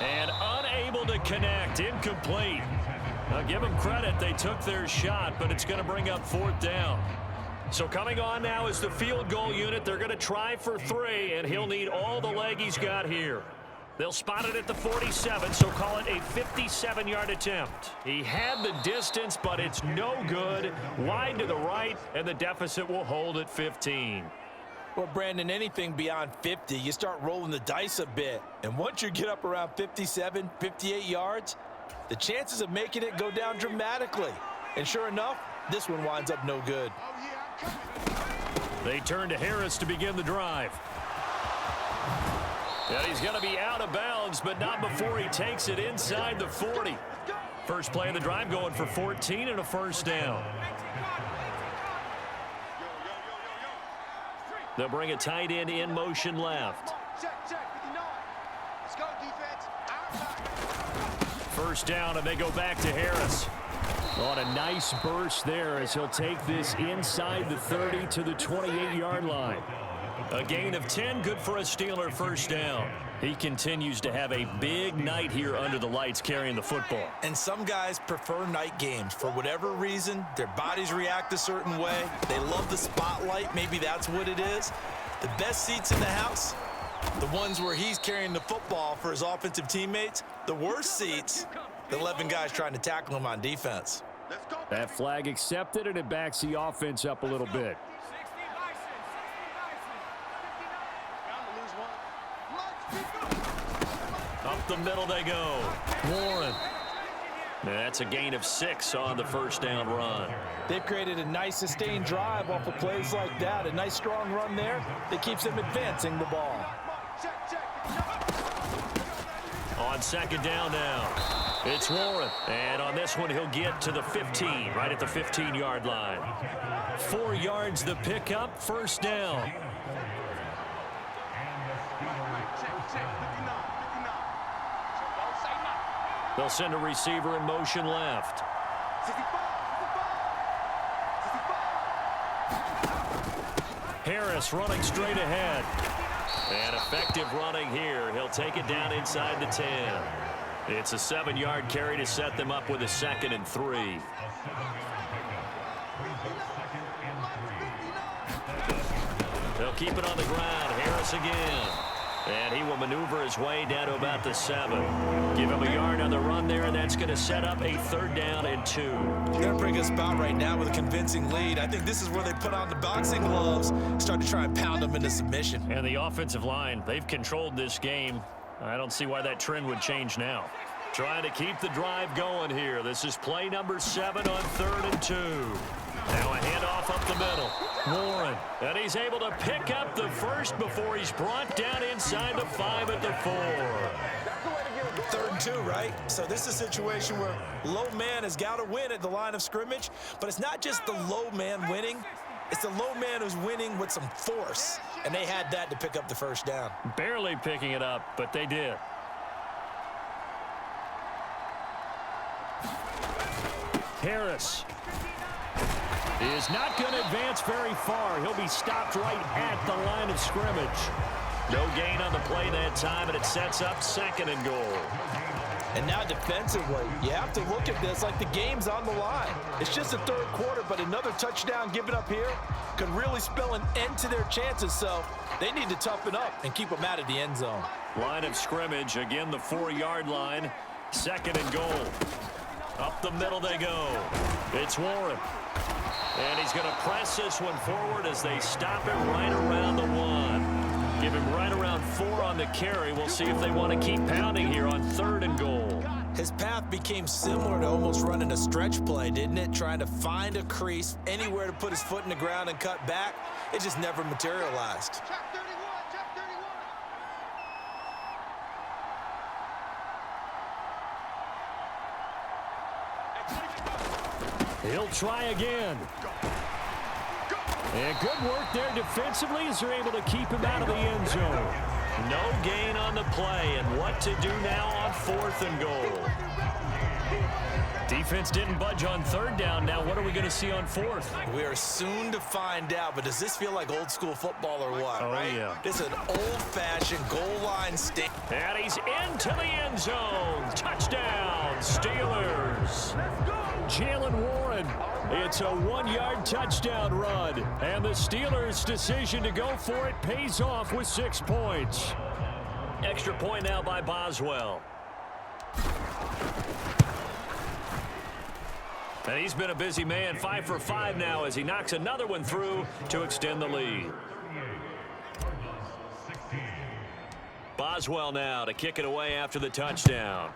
Speaker 5: And unable to connect. Incomplete. I'll give them credit. They took their shot, but it's going to bring up 4th down. So coming on now is the field goal unit. They're going to try for 3, and he'll need all the leg he's got here. They'll spot it at the 47, so call it a 57-yard attempt. He had the distance, but it's no good. Wide to the right, and the deficit will hold at 15.
Speaker 2: Well, Brandon, anything beyond 50, you start rolling the dice a bit. And once you get up around 57, 58 yards, the chances of making it go down dramatically. And sure enough, this one winds up no good.
Speaker 5: They turn to Harris to begin the drive. And he's going to be out of bounds, but not before he takes it inside the 40. First play of the drive going for 14 and a 1st down. They'll bring a tight end in motion left. First down, and they go back to Harris. On a nice burst there as he'll take this inside the 30 to the 28-yard line. A gain of 10, good for a Steeler first down. He continues to have a big night here under the lights carrying the football.
Speaker 3: And some guys prefer night games. For whatever reason, their bodies react a certain way. They love the spotlight. Maybe that's what it is. The best seats in the house, the ones where he's carrying the football for his offensive teammates. The worst seats, the 11 guys trying to tackle him on defense.
Speaker 5: That flag accepted, and it backs the offense up a little bit. Up the middle they go. Warren. That's a gain of 6 on the first down run.
Speaker 2: They've created a nice sustained drive off of plays like that. A nice strong run there that keeps them advancing the ball.
Speaker 5: On second down now, it's Warren. And on this one, he'll get to the 15, right at the 15-yard line. 4 yards the pickup, first down. They'll send a receiver in motion left. Harris running straight ahead. And effective running here. He'll take it down inside the 10. It's a 7-yard carry to set them up with a 2nd and 3. They'll keep it on the ground. Harris again. And he will maneuver his way down to about the 7. Give him a yard on the run there, and that's going to set up a 3rd down and 2.
Speaker 3: They're in a pretty good spot right now with a convincing lead. I think this is where they put on the boxing gloves, start to try and pound them into submission.
Speaker 5: And the offensive line, they've controlled this game. I don't see why that trend would change now. Trying to keep the drive going here. This is play number 7 on 3rd and 2. Now a handoff up the middle. Warren, and he's able to pick up the first before he's brought down inside the 5 at the 4.
Speaker 3: 3rd and 2, right? So this is a situation where low man has got to win at the line of scrimmage, but it's not just the low man winning. It's the low man who's winning with some force, and they had that to pick up the first down.
Speaker 5: Barely picking it up, but they did. Harris. is not going to advance very far. He'll be stopped right at the line of scrimmage.
Speaker 1: No gain on the play that time, and it sets up 2nd and goal.
Speaker 2: And now defensively, you have to look at this like the game's on the line. It's just the 3rd quarter, but another touchdown given up here could really spell an end to their chances, so they need to toughen up and keep them out of the end zone.
Speaker 1: Line of scrimmage, again the 4-yard line, 2nd and goal. Up the middle they go. It's Warren. And he's going to press this one forward as they stop him right around the 1. Give him right around 4 on the carry. We'll see if they want to keep pounding here on 3rd and goal.
Speaker 3: His path became similar to almost running a stretch play, didn't it? Trying to find a crease, anywhere to put his foot in the ground and cut back. It just never materialized.
Speaker 5: He'll try again. And good work there defensively as they're able to keep him out of the end zone.
Speaker 1: No gain on the play, and what to do now on 4th and goal.
Speaker 5: Defense didn't budge on 3rd down. Now what are we going to see on 4th?
Speaker 3: We are soon to find out, but does this feel like old school football or what?
Speaker 5: Oh,
Speaker 3: right?
Speaker 5: yeah.
Speaker 3: This is an old-fashioned goal line stand.
Speaker 1: And he's into the end zone. Touchdown, Steelers.
Speaker 5: Jalen Warren. It's a 1-yard touchdown run. And the Steelers' decision to go for it pays off with 6 points.
Speaker 1: Extra point now by Boswell. And he's been a busy man, 5 for 5 now as he knocks another one through to extend the lead. Boswell now to kick it away after the touchdown.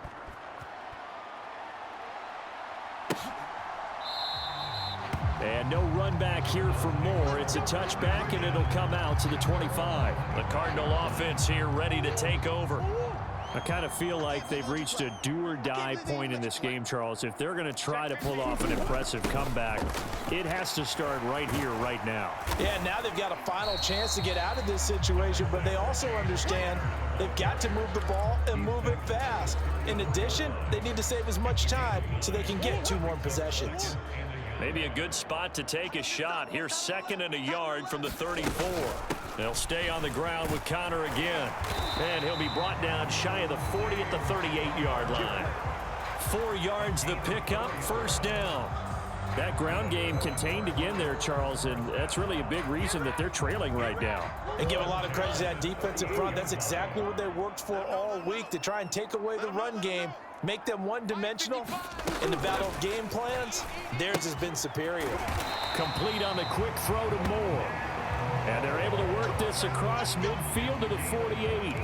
Speaker 5: And no run back here for Moore. It's a touchback, and it'll come out to the 25.
Speaker 1: The Cardinal offense here ready to take over.
Speaker 5: I kind of feel like they've reached a do-or-die point in this game, Charles. If they're going to try to pull off an impressive comeback, it has to start right here, right now.
Speaker 2: Yeah, now they've got a final chance to get out of this situation, but they also understand they've got to move the ball and move it fast. In addition, they need to save as much time so they can get 2 more possessions.
Speaker 1: Maybe a good spot to take a shot. Here's 2nd and a yard from the 34. They'll stay on the ground with Connor again. And he'll be brought down shy of the 40 at the 38-yard line.
Speaker 5: 4 yards the pickup, 1st down. That ground game contained again there, Charles, and that's really a big reason that they're trailing right now.
Speaker 2: And give a lot of credit to that defensive front. That's exactly what they worked for all week, to try and take away the run game, make them one-dimensional. In the battle of game plans, theirs has been superior.
Speaker 5: Complete on the quick throw to Moore. And they're able to work this across midfield to the 48.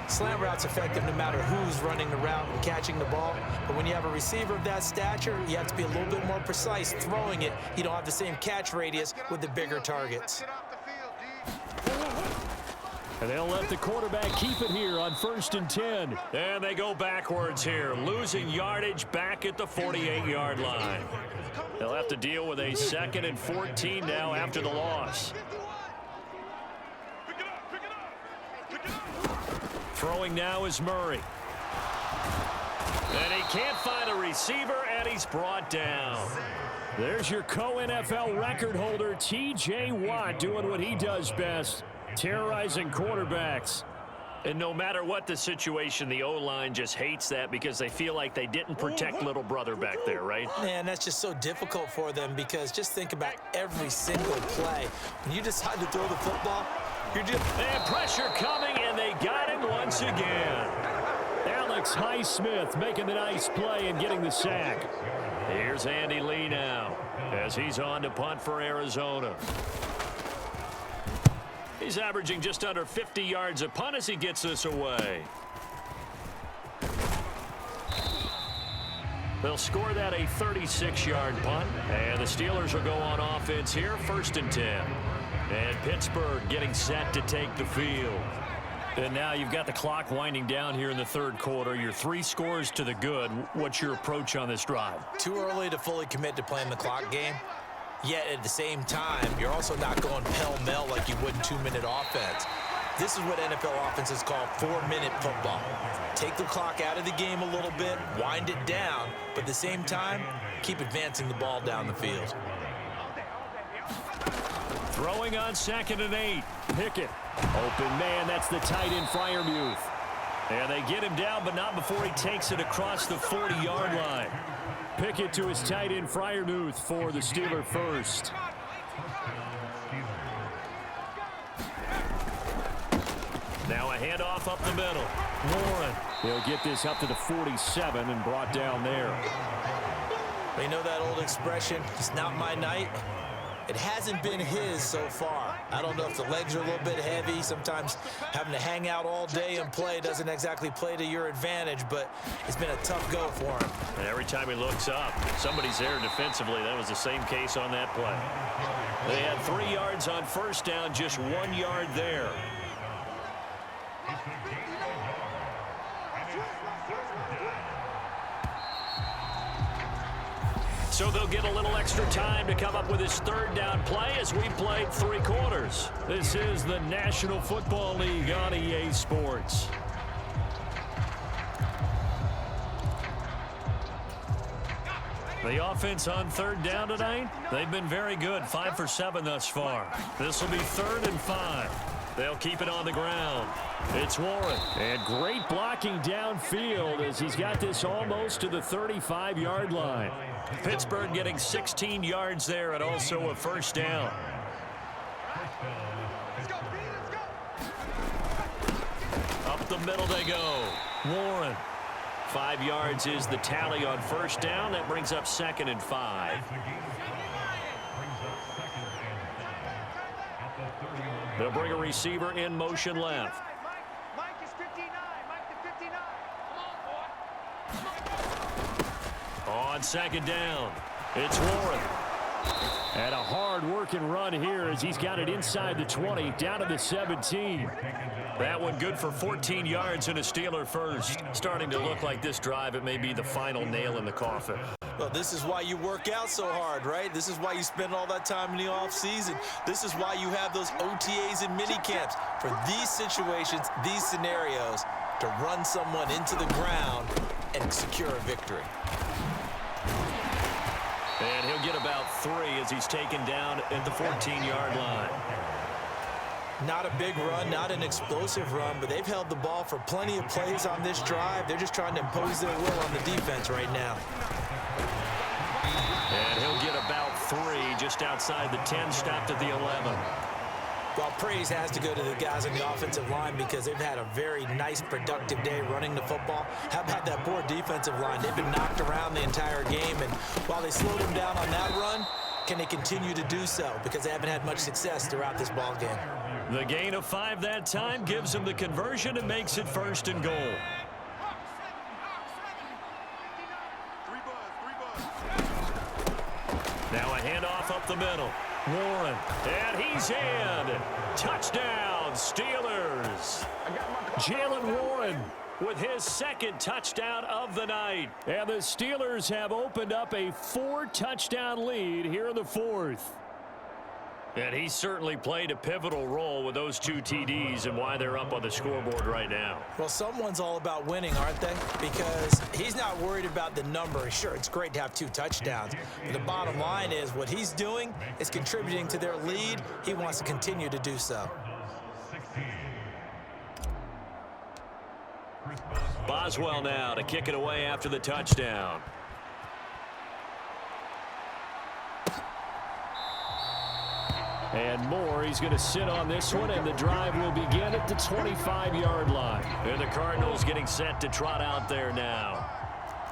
Speaker 2: Slant route's effective no matter who's running the route and catching the ball. But when you have a receiver of that stature, you have to be a little bit more precise throwing it. You don't have the same catch radius with the bigger targets.
Speaker 5: And they'll let the quarterback keep it here on 1st and 10.
Speaker 1: And they go backwards here, losing yardage back at the 48-yard line. They'll have to deal with a 2nd and 14 now after the loss. Throwing now is Murray. And he can't find a receiver, and he's brought down.
Speaker 5: There's your co-NFL record holder, T.J. Watt, doing what he does best, terrorizing quarterbacks.
Speaker 1: And no matter what the situation, the O-line just hates that because they feel like they didn't protect little brother back there, right?
Speaker 2: Man, that's just so difficult for them because just think about every single play. When you decide to throw the football, you're just...
Speaker 1: And pressure coming, and they got him once again.
Speaker 5: Alex Highsmith making the nice play and getting the sack.
Speaker 1: Here's Andy Lee now as he's on to punt for Arizona. He's averaging just under 50 yards a punt as he gets this away. They'll score that a 36-yard punt, and the Steelers will go on offense here, 1st and 10. And Pittsburgh getting set to take the field.
Speaker 5: And now you've got the clock winding down here in the 3rd quarter. You're 3 scores to the good. What's your approach on this drive?
Speaker 2: Too early to fully commit to playing the clock game. Yet at the same time, you're also not going pell-mell like you would in 2-minute offense. This is what NFL offenses call 4-minute football. Take the clock out of the game a little bit, wind it down, but at the same time, keep advancing the ball down the field.
Speaker 5: Throwing on 2nd and 8. Pickett. Open man, that's the tight end Freiermuth. And they get him down, but not before he takes it across the 40-yard line. Pickett to his tight end Freiermuth for the Steeler first. Now a handoff up the middle. Warren. He'll get this up to the 47 and brought down there.
Speaker 2: You know that old expression, it's not my night? It hasn't been his so far. I don't know if the legs are a little bit heavy. Sometimes having to hang out all day and play doesn't exactly play to your advantage, but it's been a tough go for him.
Speaker 5: And every time he looks up, somebody's there defensively. That was the same case on that play. They had 3 yards on first down, just 1 yard there. So they'll get a little extra time to come up with his 3rd down play as we played 3 quarters. This is the National Football League on EA Sports. The offense on 3rd down tonight, they've been very good, 5 for 7 thus far. This will be 3rd and 5. They'll keep it on the ground. It's Warren. And great blocking downfield as he's got this almost to the 35-yard line. Pittsburgh getting 16 yards there and also a first down. Up the middle they go. Warren. 5 yards is the tally on first down. That brings up 2nd and 5. They'll bring a receiver in motion left.
Speaker 4: Mike is 59. Mike to 59.
Speaker 5: On 2nd down, it's Warren. And a hard-working run here as he's got it inside the 20, down to the 17. That one good for 14 yards and a Steeler first. Starting to look like this drive, it may be the final nail in the coffin.
Speaker 3: Well, this is why you work out so hard, right? This is why you spend all that time in the offseason. This is why you have those OTAs and mini camps for these situations, these scenarios, to run someone into the ground and secure a victory.
Speaker 5: And he'll get about 3 as he's taken down at the 14-yard line.
Speaker 2: Not a big run, not an explosive run, but they've held the ball for plenty of plays on this drive. They're just trying to impose their will on the defense right now.
Speaker 5: And he'll get about 3 just outside the 10, stopped at the 11.
Speaker 2: Well, praise has to go to the guys on the offensive line because they've had a very nice, productive day running the football. How about that poor defensive line? They've been knocked around the entire game, and while they slowed them down on that run, can they continue to do so? Because they haven't had much success throughout this ball game.
Speaker 5: The gain of 5 that time gives them the conversion and makes it 1st and goal. Now a handoff up the middle. Warren, and he's in. Touchdown, Steelers. Jalen Warren with his 2nd touchdown of the night. And the Steelers have opened up a 4-touchdown lead here in the 4th. And he certainly played a pivotal role with those 2 TDs and why they're up on the scoreboard right now.
Speaker 2: Well, someone's all about winning, aren't they? Because he's not worried about the number. Sure, it's great to have 2 touchdowns. But the bottom line is what he's doing is contributing to their lead. He wants to continue to do so.
Speaker 5: Boswell now to kick it away after the touchdown. And Moore, he's going to sit on this one, and the drive will begin at the 25-yard line. And the Cardinals getting set to trot out there now.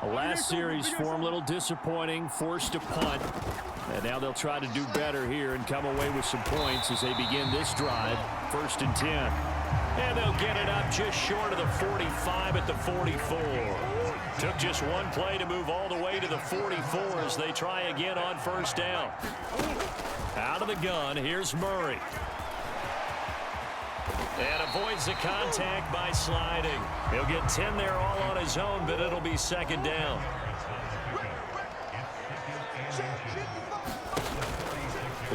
Speaker 5: The last series for him, a little disappointing, forced to punt. And now they'll try to do better here and come away with some points as they begin this drive, 1st and 10. And they'll get it up just short of the 45 at the 44. Took just one play to move all the way to the 44 as they try again on 1st down. Out of the gun, here's Murray. And avoids the contact by sliding. He'll get 10 there all on his own, but it'll be 2nd down.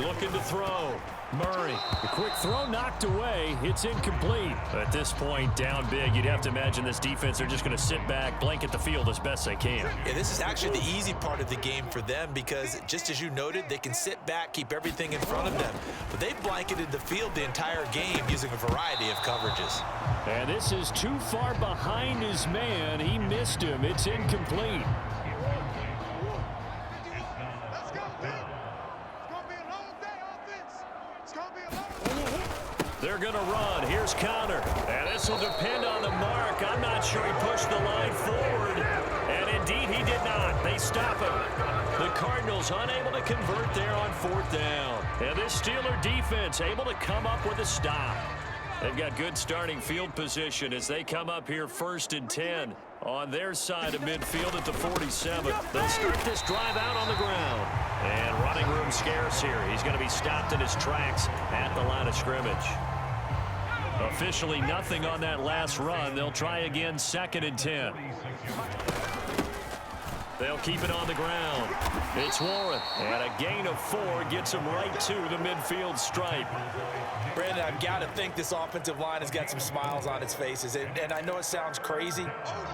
Speaker 5: Looking to throw. Murray. The quick throw knocked away. It's incomplete. At this point, down big, you'd have to imagine this defense are just going to sit back, blanket the field as best they can.
Speaker 3: Yeah, this is actually the easy part of the game for them because, just as you noted, they can sit back, keep everything in front of them. But they've blanketed the field the entire game using a variety of coverages.
Speaker 5: And this is too far behind his man. He missed him. It's incomplete. They're going to run. Here's Connor. And this will depend on the mark. I'm not sure he pushed the line forward. And indeed, he did not. They stop him. The Cardinals unable to convert there on 4th down. And this Steeler defense able to come up with a stop. They've got good starting field position as they come up here 1st and 10 on their side of midfield at the 47. They'll start this drive out on the ground. And running room scarce here. He's going to be stopped in his tracks at the line of scrimmage. Officially nothing on that last run. They'll try again 2nd and 10. They'll keep it on the ground. It's Warren. And a gain of 4 gets him right to the midfield stripe.
Speaker 2: Brandon, I've got to think this offensive line has got some smiles on its faces. And I know it sounds crazy,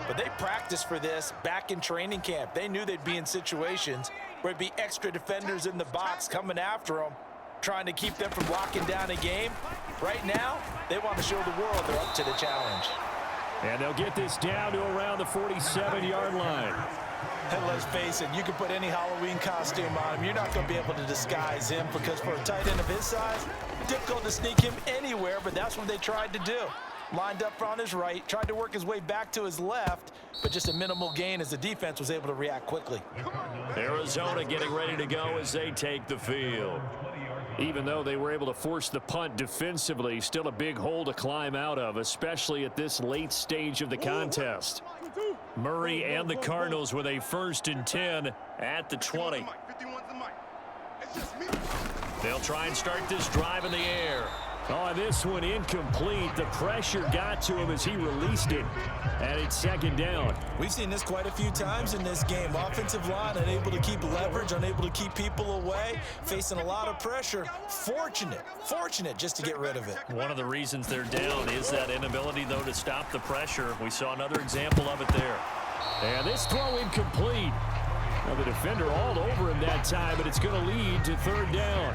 Speaker 2: but they practiced for this back in training camp. They knew they'd be in situations where it'd be extra defenders in the box coming after them, trying to keep them from locking down a game. Right now, they want to show the world they're up to the challenge.
Speaker 5: And they'll get this down to around the 47-yard line.
Speaker 2: And let's face it, you can put any Halloween costume on him. You're not going to be able to disguise him because for a tight end of his size, difficult to sneak him anywhere, but that's what they tried to do. Lined up on his right, tried to work his way back to his left, but just a minimal gain as the defense was able to react quickly.
Speaker 5: Arizona getting ready to go as they take the field. Even though they were able to force the punt defensively, still a big hole to climb out of, especially at this late stage of the contest. Murray and the Cardinals with a 1st and 10 at the 20. They'll try and start this drive in the air. Oh, this one incomplete. The pressure got to him as he released it. And it's 2nd down.
Speaker 3: We've seen this quite a few times in this game. Offensive line unable to keep leverage, unable to keep people away, facing a lot of pressure. Fortunate just to get rid of it.
Speaker 5: One of the reasons they're down is that inability, though, to stop the pressure. We saw another example of it there. And this throw incomplete. Now the defender all over him that time, but it's going to lead to 3rd down.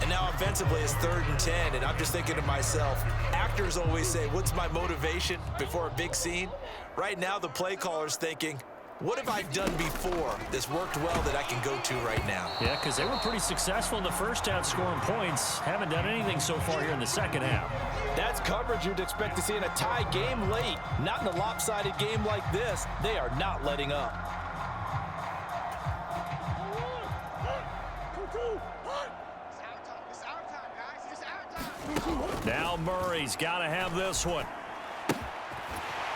Speaker 3: And now offensively it's 3rd and 10, and I'm just thinking to myself, actors always say, what's my motivation before a big scene? Right now the play caller's thinking, what have I done before that's worked well that I can go to right now?
Speaker 5: Yeah, because they were pretty successful in the first half scoring points. Haven't done anything so far here in the second half.
Speaker 2: That's coverage you'd expect to see in a tie game late. Not in a lopsided game like this. They are not letting up.
Speaker 5: Now Murray's got to have this one.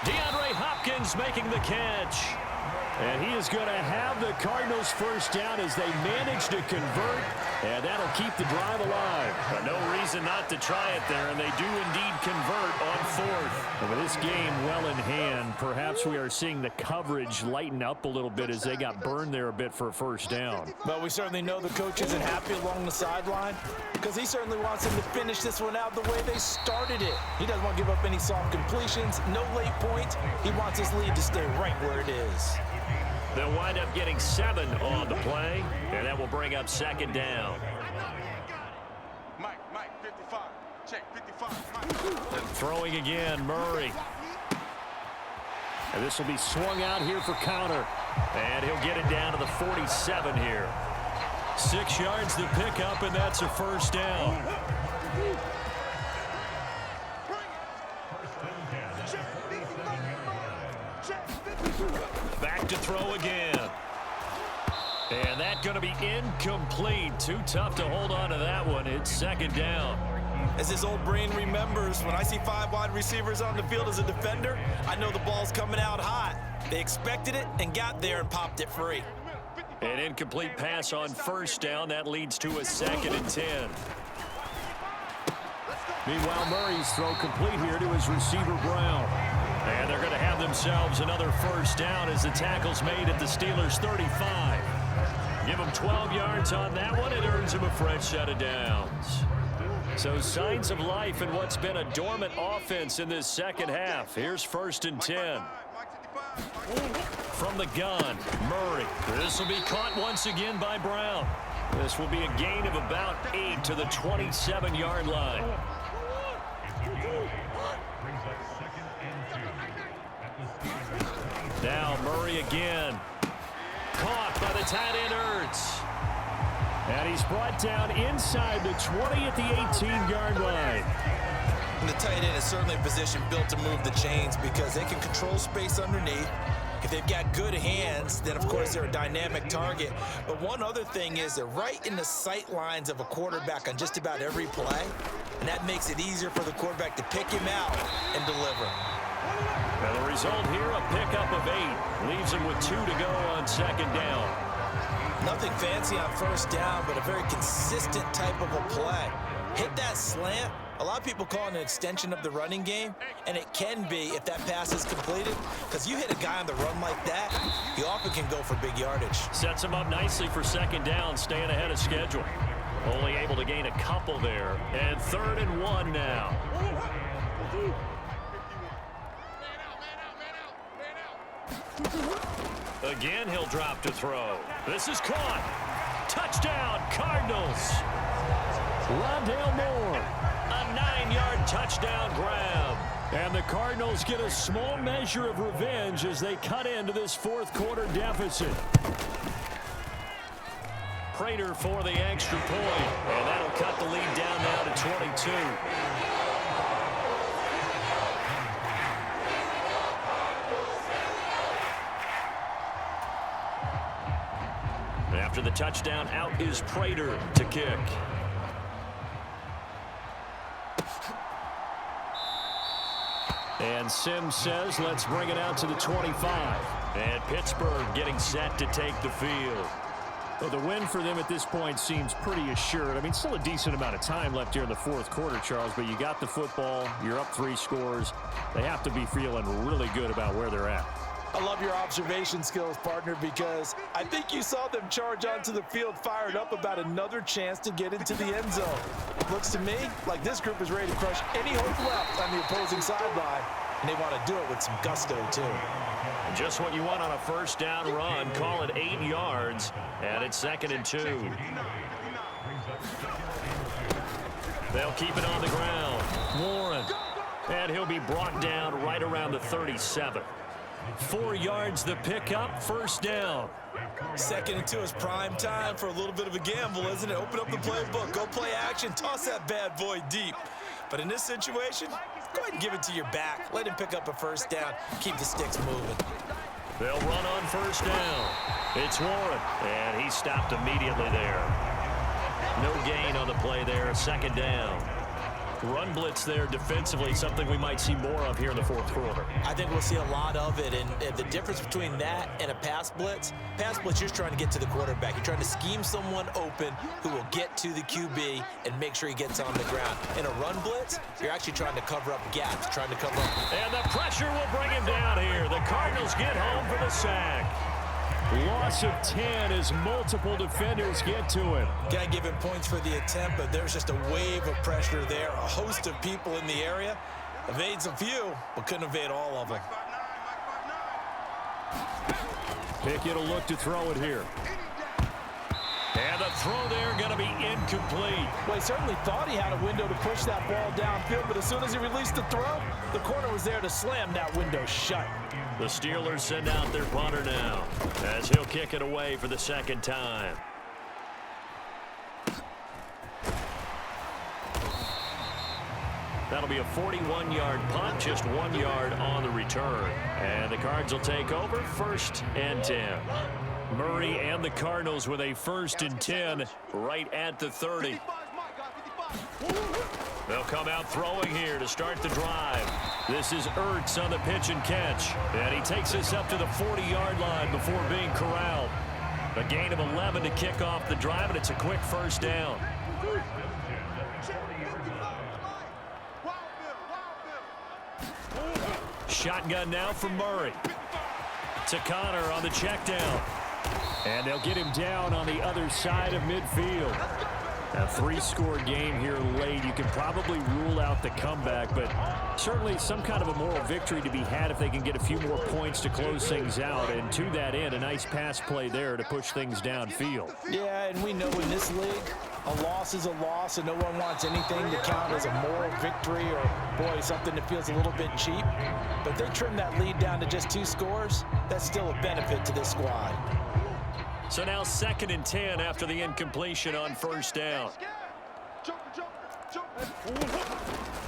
Speaker 5: DeAndre Hopkins making the catch. And he is going to have the Cardinals 1st down as they manage to convert. And that'll keep the drive alive. But no reason not to try it there. And they do indeed convert on 4th. And with this game well in hand, perhaps we are seeing the coverage lighten up a little bit as they got burned there a bit for a 1st down.
Speaker 2: But we certainly know the coach isn't happy along the sideline because he certainly wants them to finish this one out the way they started it. He doesn't want to give up any soft completions, no late points. He wants his lead to stay right where it is.
Speaker 5: They'll wind up getting 7 on the play, and that will bring up 2nd down.
Speaker 4: Mike, 55. Check, 55.
Speaker 5: Throwing again, Murray. And this will be swung out here for counter. And he'll get it down to the 47 here. 6 yards to pick up, and that's a 1st down. Back to throw again. And that's going to be incomplete. Too tough to hold on to that one. It's 2nd down.
Speaker 3: As his old brain remembers, when I see 5 wide receivers on the field as a defender, I know the ball's coming out hot. They expected it and got there and popped it free.
Speaker 5: An incomplete pass on 1st down. That leads to a 2nd and 10. Meanwhile, Murray's throw complete here to his receiver, Brown. And they're going to have themselves another 1st down as the tackle's made at the Steelers' 35.
Speaker 1: Give him 12 yards on that one. It earns him a fresh set of downs. So signs of life in what's been a dormant offense in this second half. Here's 1st and 10. From the gun, Murray. This will be caught once again by Brown. This will be a gain of about 8 to the 27-yard line. Now Murray again. Caught by the tight end Ertz. And he's brought down inside the 20 at the 18-yard line.
Speaker 3: And the tight end is certainly a position built to move the chains because they can control space underneath. If they've got good hands, then, of course, they're a dynamic target. But one other thing is they're right in the sight lines of a quarterback on just about every play, and that makes it easier for the quarterback to pick him out and deliver.
Speaker 1: And the result here, a pickup of 8. Leaves him with 2 to go on 2nd down.
Speaker 2: Nothing fancy on 1st down, but a very consistent type of a play. Hit that slant. A lot of people call it an extension of the running game, and it can be if that pass is completed, because you hit a guy on the run like that, he often can go for big yardage.
Speaker 1: Sets him up nicely for 2nd down, staying ahead of schedule. Only able to gain a couple there, and 3rd and 1 now. Again, he'll drop to throw. This is caught. Touchdown, Cardinals.
Speaker 5: Rondale Moore.
Speaker 1: A 9-yard touchdown grab.
Speaker 5: And the Cardinals get a small measure of revenge as they cut into this 4th quarter deficit.
Speaker 1: Prater for the extra point. And that'll cut the lead down now to 22. After the touchdown, out is Prater to kick. And Sims says, let's bring it out to the 25. And Pittsburgh getting set to take the field.
Speaker 5: Well, the win for them at this point seems pretty assured. I mean, still a decent amount of time left here in the 4th quarter, Charles, but you got the football, you're up 3 scores. They have to be feeling really good about where they're at.
Speaker 2: I love your observation skills, partner, because I think you saw them charge onto the field fired up about another chance to get into the end zone. Looks to me like this group is ready to crush any hope left on the opposing sideline, and they want to do it with some gusto, too.
Speaker 1: And just what you want on a 1st down run. Call it 8 yards, and it's 2nd and 2. They'll keep it on the ground. Warren. And he'll be brought down right around the 37. 4 yards the pickup, 1st down.
Speaker 3: 2nd and 2 is prime time for a little bit of a gamble, isn't it? Open up the playbook, go play action, toss that bad boy deep. But in this situation, go ahead and give it to your back. Let him pick up a 1st down, keep the sticks moving.
Speaker 1: They'll run on 1st down. It's Warren, and he stopped immediately there. No gain on the play there, 2nd down. Run blitz there defensively, something we might see more of here in the 4th quarter.
Speaker 2: I think we'll see a lot of it, and the difference between that and a pass blitz, you're just trying to get to the quarterback. You're trying to scheme someone open who will get to the QB and make sure he gets on the ground. In a run blitz, you're actually trying to cover up gaps, trying to cover up.
Speaker 1: And the pressure will bring him down here. The Cardinals get home for the sack.
Speaker 5: Loss of 10 as multiple defenders get to him.
Speaker 3: Got to give him points for the attempt, but there's just a wave of pressure there. A host of people in the area. Evades a few, but couldn't evade all of them.
Speaker 5: Pickett will look to throw it here.
Speaker 1: And the throw there going to be incomplete.
Speaker 2: Well, he certainly thought he had a window to push that ball downfield, but as soon as he released the throw, the corner was there to slam that window shut.
Speaker 1: The Steelers send out their punter now as he'll kick it away for the 2nd time. That'll be a 41-yard punt, just 1 yard on the return. And the Cards will take over, 1st and 10. Murray and the Cardinals with a 1st and 10 right at the 30. They'll come out throwing here to start the drive. This is Ertz on the pitch and catch. And he takes us up to the 40-yard line before being corralled. A gain of 11 to kick off the drive, and it's a quick 1st down. Shotgun now for Murray. To Connor on the check down.
Speaker 5: And they'll get him down on the other side of midfield. A 3-score game here late. You can probably rule out the comeback, but certainly some kind of a moral victory to be had if they can get a few more points to close things out. And to that end, a nice pass play there to push things downfield.
Speaker 2: Yeah, and we know in this league, a loss is a loss, and no one wants anything to count as a moral victory or, boy, something that feels a little bit cheap. But if they trim that lead down to just 2 scores, that's still a benefit to this squad.
Speaker 1: So now 2nd and 10 after the incompletion on 1st down.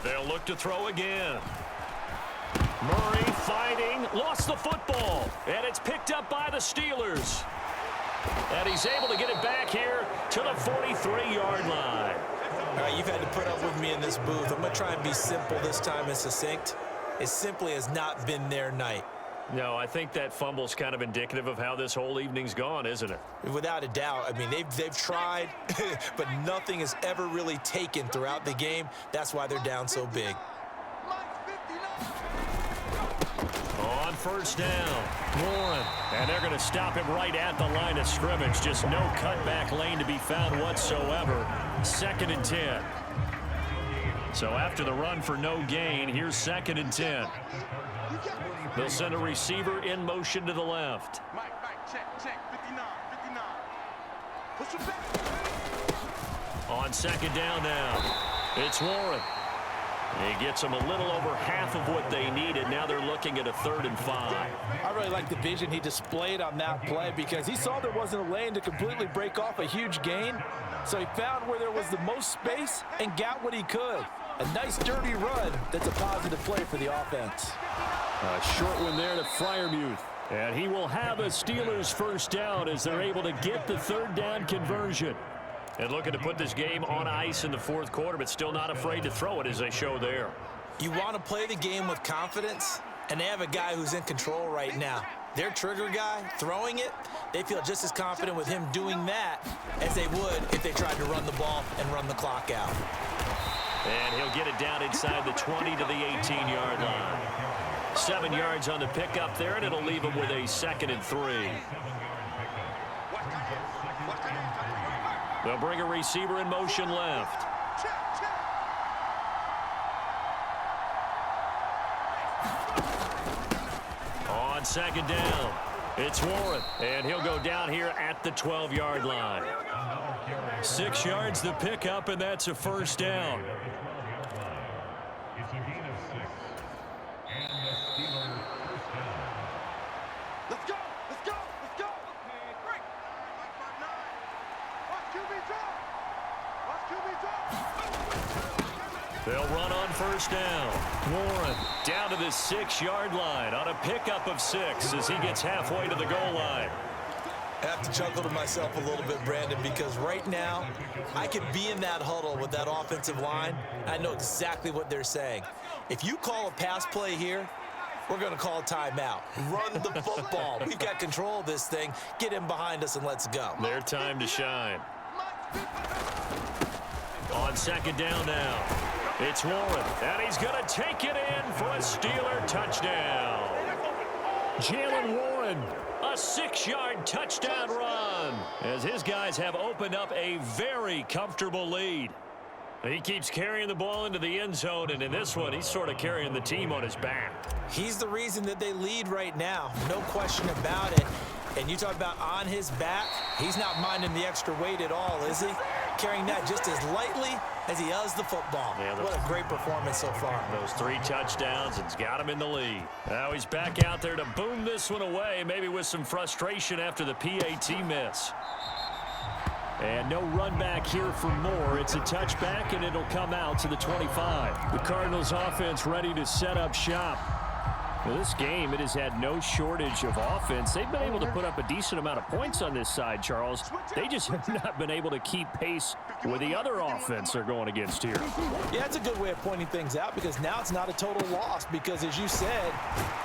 Speaker 1: They'll look to throw again. Murray fighting, lost the football, and it's picked up by the Steelers. And he's able to get it back here to the 43-yard line.
Speaker 3: All right, you've had to put up with me in this booth. I'm going to try and be simple this time and succinct. It simply has not been their night.
Speaker 1: No, I think that fumble's kind of indicative of how this whole evening's gone, isn't it?
Speaker 3: Without a doubt. I mean, they've tried, but nothing has ever really taken throughout the game. That's why they're down so big.
Speaker 1: On 1st down, Warren. And they're going to stop him right at the line of scrimmage. Just no cutback lane to be found whatsoever. 2nd and 10. So after the run for no gain, here's 2nd and 10. They'll send a receiver in motion to the left.
Speaker 4: Mike, check, 59. Push him back.
Speaker 1: On 2nd down now, it's Warren. He gets them a little over half of what they needed. Now they're looking at a 3rd and 5.
Speaker 2: I really like the vision he displayed on that play because he saw there wasn't a lane to completely break off a huge gain. So he found where there was the most space and got what he could. A nice dirty run that's a positive play for the offense.
Speaker 5: A short one there to Freiermuth. And he will have a Steelers 1st down as they're able to get the 3rd down conversion.
Speaker 1: And looking to put this game on ice in the 4th quarter, but still not afraid to throw it as they show there.
Speaker 3: You want to play the game with confidence, and they have a guy who's in control right now. Their trigger guy throwing it, they feel just as confident with him doing that as they would if they tried to run the ball and run the clock out.
Speaker 1: And he'll get it down inside the 20 to the 18-yard line. 7 yards on the pickup there, and it'll leave him with a 2nd and 3. They'll bring a receiver in motion left. On 2nd down, it's Warren, and he'll go down here at the 12-yard line. 6 yards the pickup, and that's a 1st down. They'll run on 1st down. Warren down to the 6-yard line on a pickup of 6 as he gets halfway to the goal line.
Speaker 3: I have to chuckle to myself a little bit, Brandon, because right now I could be in that huddle with that offensive line. I know exactly what they're saying. If you call a pass play here, we're going to call a timeout. Run the football. We've got control of this thing. Get him behind us and let's go.
Speaker 1: Their time to shine. On 2nd down now, it's Warren, and he's going to take it in for a Steeler touchdown. Jalen Warren, a 6-yard touchdown run, as his guys have opened up a very comfortable lead. He keeps carrying the ball into the end zone, and in this one, he's sort of carrying the team on his back.
Speaker 3: He's the reason that they lead right now, no question about it. And you talk about on his back, he's not minding the extra weight at all, is he? Carrying that just as lightly as he does the football. Yeah, what a great performance so far.
Speaker 1: Those 3 touchdowns, it's got him in the lead. Now he's back out there to boom this one away, maybe with some frustration after the PAT miss.
Speaker 5: And no run back here for Moore. It's a touchback, and it'll come out to the 25. The Cardinals offense ready to set up shop. Well, this game, it has had no shortage of offense. They've been able to put up a decent amount of points on this side, Charles. They just have not been able to keep pace with the other offense they're going against here.
Speaker 2: Yeah, it's a good way of pointing things out because now it's not a total loss because, as you said,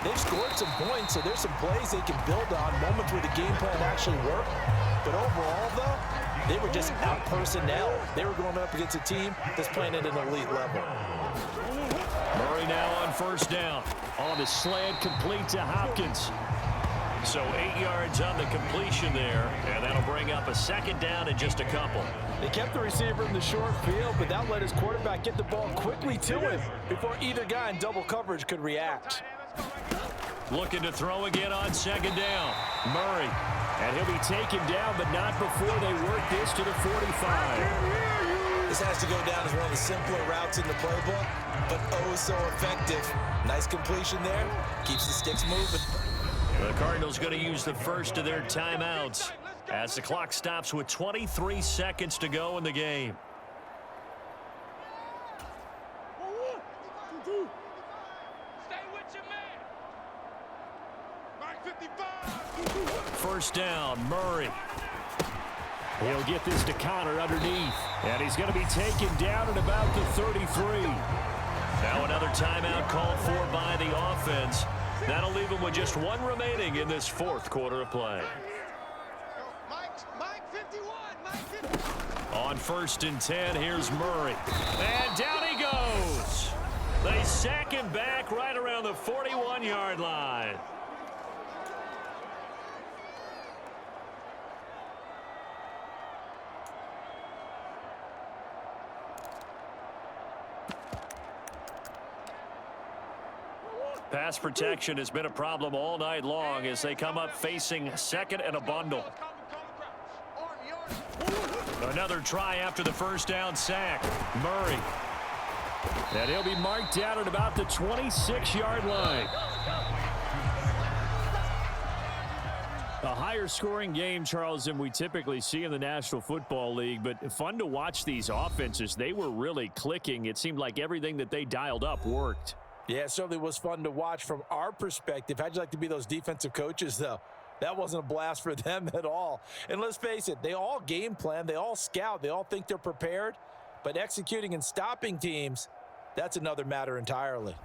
Speaker 2: they've scored some points, so there's some plays they can build on, moments where the game plan actually worked. But overall, though, they were just out personnel. They were going up against a team that's playing at an elite level.
Speaker 5: Murray now on 1st down. On the slant, complete to Hopkins. So 8 yards on the completion there, and that'll bring up a second down in just a couple.
Speaker 2: They kept the receiver in the short field, but that let his quarterback get the ball quickly to him before either guy in double coverage could react.
Speaker 5: Looking to throw again on second down. Murray. And he'll be taken down, but not before they work this to the 45.
Speaker 3: This has to go down as one of the simpler routes in the playbook, but oh so effective. Nice completion there. Keeps the sticks moving.
Speaker 5: The Cardinals going to use the first of their timeouts as the clock stops with 23 seconds to go in the game.
Speaker 4: Stay with your man. Mark 55.
Speaker 5: First down, Murray. He'll get this to Connor underneath, and he's going to be taken down at about the 33. Now another timeout called for by the offense. That'll leave him with just one remaining in this fourth quarter of play.
Speaker 4: Mike 51. Mike 51.
Speaker 5: On 1st and 10, here's Murray. And down he goes. They sack him back right around the 41-yard line. Pass protection has been a problem all night long as they come up facing second and a bundle. Another try after the first down sack. Murray. And he'll be marked down at about the 26-yard line. A higher scoring game, Charles, than we typically see in the National Football League, but fun to watch these offenses. They were really clicking. It seemed like everything that they dialed up worked.
Speaker 2: Yeah, it certainly was fun to watch from our perspective. How'd you like to be those defensive coaches, though? That wasn't a blast for them at all. And let's face it, they all game plan, they all scout, they all think they're prepared. But executing and stopping teams, that's another matter entirely.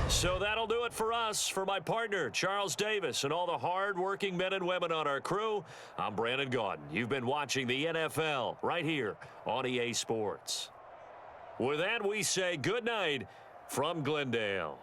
Speaker 5: So that'll do it for us. For my partner, Charles Davis, and all the hard-working men and women on our crew, I'm Brandon Gaudin. You've been watching the NFL right here on EA Sports. With that, we say good night from Glendale.